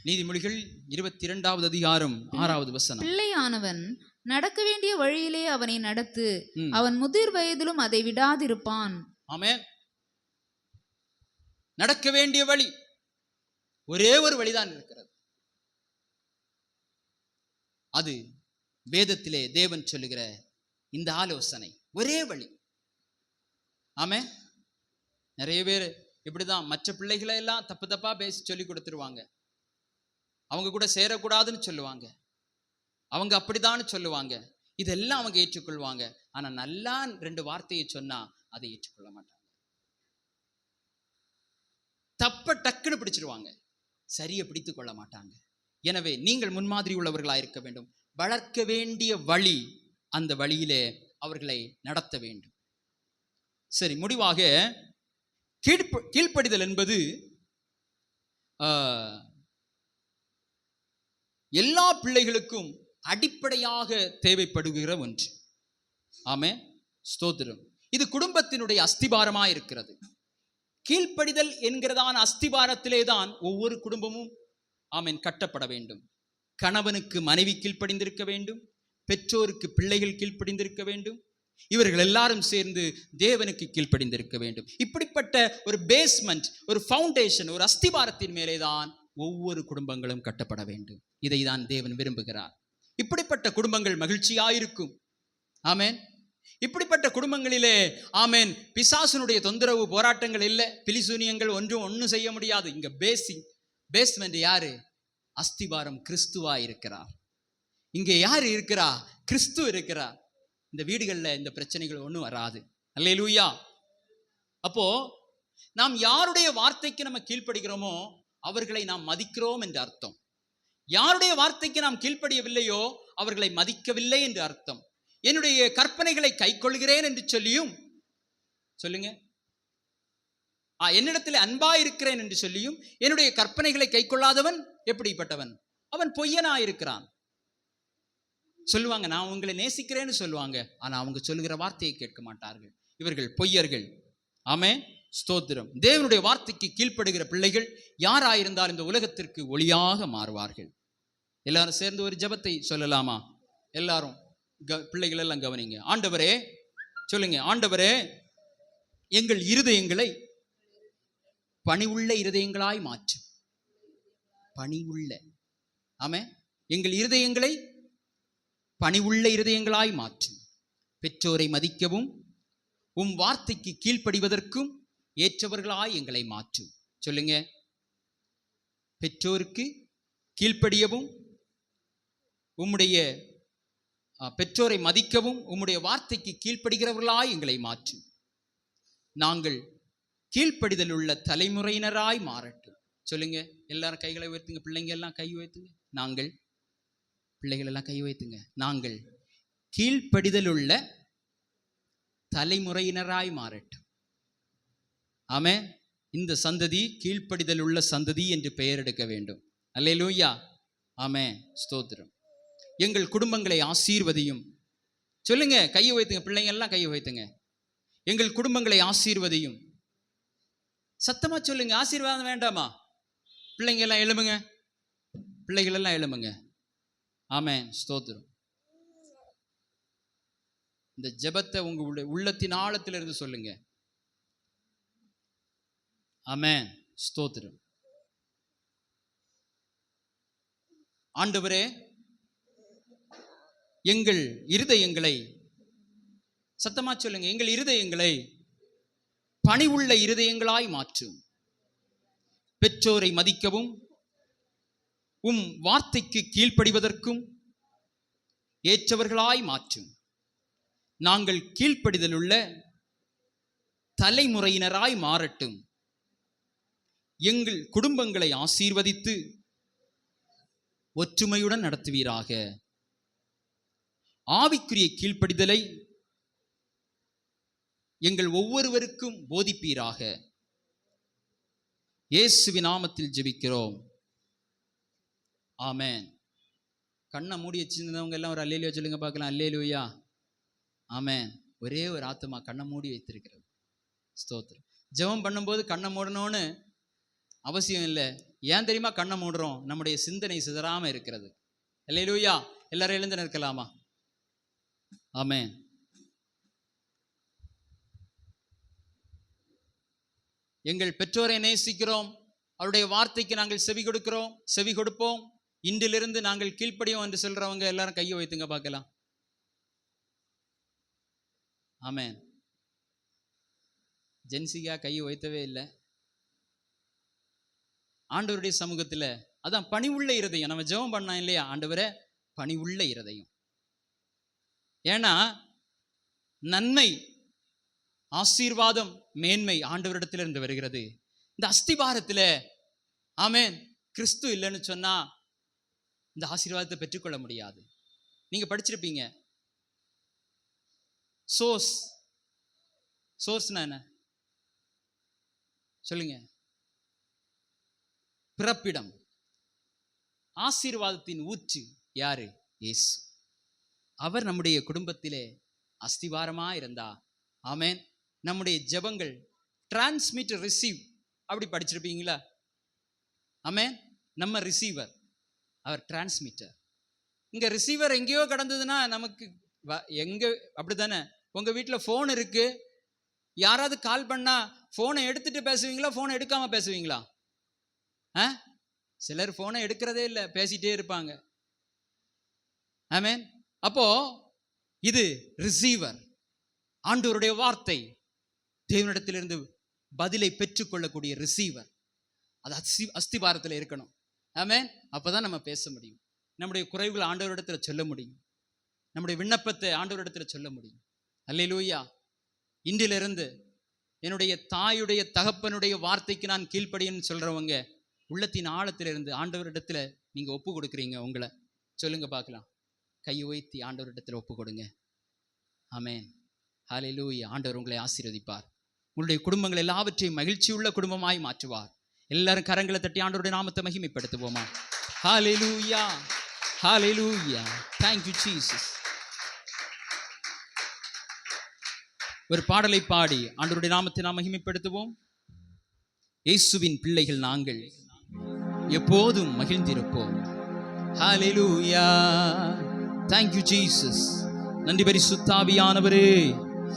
நீதிமொழிகள் 22வது அதிகாரம் 6வது வசனம். பிள்ளையானவன் நடக்க வேண்டிய வழியிலே அவனை நடத்து, அவன் முதிர் வயதிலும் அதை விடாதிருப்பான். ஆமென். நடக்க வேண்டிய வழி ஒரே ஒரு வழிதான் இருக்கிறது. அது வேதத்திலே தேவன் சொல்லுகிற இந்த ஆலோசனை, ஒரே வழி. ஆமென். நிறைய பேர் இப்படிதான் மற்ற பிள்ளைகளை எல்லாம் தப்பு தப்பா பேசி சொல்லி கொடுத்துருவாங்க. அவங்க கூட சேரக்கூடாதுன்னு சொல்லுவாங்க, அவங்க அப்படிதான் சொல்லுவாங்க. இதெல்லாம் அவங்க ஏற்றுக்கொள்வாங்க. ஆனா நல்லா 2 வார்த்தையை சொன்னா அதை ஏற்றுக்கொள்ள மாட்டாங்க. தப்ப டக்குன்னு பிடிச்சிருவாங்க, சரியை பிடித்துக் கொள்ள மாட்டாங்க. எனவே நீங்கள் முன்மாதிரி உள்ளவர்களாக இருக்க வேண்டும். வளர்க்க வேண்டிய வழி, அந்த வழியிலே அவர்களை நடத்த வேண்டும். சரி, முடிவாக கீழ்ப்படிதல் என்பது எல்லா பிள்ளைகளுக்கும் அடிப்படையாக தேவைப்படுகிற ஒன்று. ஆமென். ஸ்தோத்திரம். இது குடும்பத்தினுடைய அஸ்திபாரமாக இருக்கிறது. கீழ்ப்படிதல் என்கிறதான அஸ்திபாரத்திலே தான் ஒவ்வொரு குடும்பமும் ஆமென் கட்டப்பட வேண்டும். கணவனுக்கு மனைவி கீழ்ப்படிந்திருக்க வேண்டும், பெற்றோருக்கு பிள்ளைகள் கீழ்ப்படிந்திருக்க வேண்டும், இவர்கள் எல்லாரும் சேர்ந்து தேவனுக்கு கீழ்ப்படிந்திருக்க வேண்டும். இப்படிப்பட்ட ஒரு பேஸ்மெண்ட், ஒரு ஃபவுண்டேஷன், ஒரு அஸ்திபாரத்தின் மேலே தான் ஒவ்வொரு குடும்பங்களும் கட்டப்பட வேண்டும். இதை தான் தேவன் விரும்புகிறார். இப்படிப்பட்ட குடும்பங்கள் மகிழ்ச்சியாயிருக்கும். ஆமென். இப்படிப்பட்ட குடும்பங்களிலே ஆமென் பிசாசுனுடைய தொந்தரவு போராட்டங்கள் இல்லை, பிலிசூனியங்கள் ஒன்றும் செய்ய முடியாது. இங்க பேஸ்மெண்ட் யாரு? அஸ்திபாரம் கிறிஸ்துவா இருக்கிறார். இங்கே யாரு இருக்கிறா? கிறிஸ்து இருக்கிறார். இந்த வீடுகளில் இந்த பிரச்சனைகள் ஒன்றும் வராது. அல்லேலூயா. அப்போ நாம் யாருடைய வார்த்தைக்கு நம்ம கீழ்ப்படுகிறோமோ அவர்களை நாம் மதிக்கிறோம் என்று அர்த்தம். யாருடைய வார்த்தைக்கு நாம் கீழ்ப்படியவில்லையோ அவர்களை மதிக்கவில்லை என்று அர்த்தம். என்னுடைய கற்பனைகளை கைக்கொள்கிறேன் என்று சொல்லியும் சொல்லுங்க, என்னிடத்தில் அன்பா இருக்கிறேன் என்று சொல்லியும் என்னுடைய கற்பனைகளை கைக்கொள்ளாதவன் எப்படிப்பட்டவன்? அவன் பொய்யனாயிருக்கிறான். சொல்லுவாங்க நான் உங்களை நேசிக்கிறேன்னு சொல்லுவாங்க, ஆனா அவங்க சொல்லுகிற வார்த்தையை கேட்க மாட்டார்கள். இவர்கள் பொய்யர்கள். ஆமென், ஸ்தோத்திரம். தேவனுடைய வார்த்தைக்கு கீழ்ப்படுகிற பிள்ளைகள் யாராயிருந்தால் இந்த உலகத்திற்கு ஒளியாக மாறுவார்கள். எல்லாரும் சேர்ந்து ஒரு ஜெபத்தை சொல்லலாமா? எல்லாரும் பிள்ளைகள் எல்லாம் கவனிங்க. ஆண்டவரே சொல்லுங்க, ஆண்டவரே எங்கள் இருதயங்களை பணிவுள்ள இருதயங்களாய் மாற்றும். பணிவுள்ள, ஆமென், எங்கள் இருதயங்களை பணிவுள்ள இருதயங்களாய் மாற்றும். பெற்றோரை மதிக்கவும் உம் வார்த்தைக்கு கீழ்ப்படிவதற்கும் ஏற்றவர்களாய் எங்களை மாற்றும். சொல்லுங்க, பெற்றோருக்கு கீழ்ப்படியவும் உம்முடைய பெற்றோரை மதிக்கவும் உம்முடைய வார்த்தைக்கு கீழ்ப்படுகிறவர்களாய் எங்களை மாற்றும். நாங்கள் கீழ்ப்படிதல் உள்ள தலைமுறையினராய் மாறட்டும். சொல்லுங்க, எல்லாரும் கைகளை உயர்த்துங்க. பிள்ளைங்க எல்லாம் கை உயர்த்துங்க. நாங்கள், பிள்ளைகள் எல்லாம் கை உயர்த்துங்க. நாங்கள் கீழ்ப்படிதல் உள்ள தலைமுறையினராய் மாறட்டும். ஆமென். இந்த சந்ததி கீழ்ப்படிதல் உள்ள சந்ததி என்று பெயர் எடுக்க வேண்டும். அல்லேலூயா. ஆமென், ஸ்தோத்திரம். எங்கள் குடும்பங்களை ஆசீர்வதியும். சொல்லுங்க, கையை உயர்த்துங்க. பிள்ளைங்க எல்லாம் கையை உயர்த்துங்க. எங்கள் குடும்பங்களை ஆசீர்வதியும். சத்தமா சொல்லுங்க. ஆசீர்வாதம் வேண்டாமா? பிள்ளைங்க எல்லாம் எழும்புங்க. பிள்ளைகள் எல்லாம் எழும்புங்க. ஆமென், ஸ்தோத்திரம். இந்த ஜெபத்தை உங்களுடைய உள்ளத்தின் ஆழத்திலிருந்து சொல்லுங்க. ஆமென், ஸ்தோத்திரம். ஆண்டவரே எங்கள் இருதயங்களை, சத்தமா சொல்லுங்க, எங்கள் இருதயங்களை பணிவுள்ள இருதயங்களாய் மாற்றும். பெற்றோரை மதிக்கவும் உம் வார்த்தைக்கு கீழ்ப்படிவதற்கும் ஏற்றவர்களாய் மாற்றும். நாங்கள் கீழ்ப்படிதல் உள்ள தலைமுறையினராய் மாறட்டும். எங்கள் குடும்பங்களை ஆசீர்வதித்து ஒற்றுமையுடன் நடத்துவீராக. ஆவிக்குரிய கீழ்ப்படிதலை எங்கள் ஒவ்வொருவருக்கும் போதிப்பீராக. இயேசுவின் நாமத்தில் ஜெபிக்கிறோம். ஆமென். கண்ணை மூடி வச்சிருந்தவங்க எல்லாம் ஒரு அல்லேலூயா சொல்லுங்க பார்க்கலாம். அல்லேலூயா. ஆமென். ஒரே ஒரு ஆத்துமா கண்ணை மூடி வைத்திருக்கிறது. ஸ்தோத்திரம். ஜெபம் பண்ணும்போது கண்ணை மூடணும்னு அவசியம் இல்லை. ஏன் தெரியுமா கண்ணை மூடுறோம்? நம்முடைய சிந்தனை சிதறாம இருக்கிறது. அல்லேலூயா. எல்லாரும் எழுந்து நிற்கலாமா? ஆமென். எங்கள் பெற்றோரை நேசிக்கிறோம், அவருடைய வார்த்தைக்கு நாங்கள் செவி கொடுப்போம், இன்றிலிருந்து நாங்கள் கீழ்ப்படியோம் என்று சொல்றவங்க எல்லாரும் கையை வைத்துங்க பார்க்கலாம். ஆமென். ஜென்சிகா கையை வைத்தவே இல்லை. ஆண்டவருடைய சமூகத்தில் அதான் பணிவுள்ள இருதயம். நம்ம ஜெபம் பண்ணோம் இல்லையா? ஆண்டவரே பணிவுள்ள இருதயம். ஏன்னா நன்மை, ஆசீர்வாதம், மேன்மை ஆண்டவரிடத்திலிருந்து வருகிறது. இந்த அஸ்திபாரத்தில் ஆமென் கிறிஸ்து இல்லைன்னு சொன்னா இந்த ஆசீர்வாதத்தை பெற்றுக்கொள்ள முடியாது. நீங்க படிச்சிருப்பீங்க, சோர்ஸ்னா என்ன சொல்லுங்க? பிறப்பிடம். ஆசீர்வாதத்தின் ஊற்று யாரு? இயேசு. அவர் நம்முடைய குடும்பத்திலே அஸ்திவாரமா இருந்தா ஆமென் நம்முடைய ஜெபங்கள் டிரான்ஸ்மிட் ரிசீவ் அப்படி படிச்சிருப்பீங்களா? ஆமென். நம்ம ரிசீவர், அவர் டிரான்ஸ்மிட்டர். இங்க ரிசீவர் எங்கேயோ கடந்ததுன்னா நமக்கு எங்க அப்படித்தானே? உங்க வீட்டில் ஃபோன் இருக்கு, யாராவது கால் பண்ணா ஃபோனை எடுத்துட்டு பேசுவீங்களா, ஃபோனை எடுக்காம பேசுவீங்களா? சிலர் ஃபோனை எடுக்கிறதே இல்லை, பேசிட்டே இருப்பாங்க. ஆமென். அப்போ இது ரிசீவர், ஆண்டவருடைய வார்த்தை, தேவனிடத்திலிருந்து பதிலை பெற்றுக்கொள்ளக்கூடிய ரிசீவர். அது அஸ்திபாரத்தில் இருக்கணும். ஆமென். அப்பதான் நம்ம பேச முடியும், நம்முடைய குறைவுகளை ஆண்டவரிடத்துல சொல்ல முடியும், நம்முடைய விண்ணப்பத்தை ஆண்டவரிடத்துல சொல்ல முடியும். அல்லேலூயா. இன்றிலிருந்து என்னுடைய தாயுடைய தகப்பனுடைய வார்த்தைக்கு நான் கீழ்ப்படின்னு சொல்றவங்க உள்ளத்தின் ஆழத்திலிருந்து ஆண்டவரிடத்துல நீங்க ஒப்பு கொடுக்குறீங்க. உங்களை சொல்லுங்க பார்க்கலாம். கையை உயர்த்தி ஆண்டவரிடத்துல ஒப்பு கொடுங்க. ஆமென். ஹல்லேலூயா. ஆண்டவர் உங்களை ஆசீர்வதிப்பார். உங்களுடைய குடும்பங்கள் எல்லாவற்றையும் மகிழ்ச்சி உள்ள குடும்பமாய் மாற்றுவார். எல்லாரும் கரங்களை தட்டி ஆண்டவருடைய நாமத்தை மகிமைப்படுத்துவோமா? ஹல்லேலூயா, ஹல்லேலூயா. Thank you Jesus. ஒரு பாடலை பாடி ஆண்டவருடைய நாமத்தை நாம் மகிமைப்படுத்துவோம். இயேசுவின் பிள்ளைகள் நாங்கள் எப்போதும் மகிழ்ந்திருப்போம். ஹல்லேலூயா. Thank you Jesus. நன்றி பரிசுத்த ஆவியானவரே.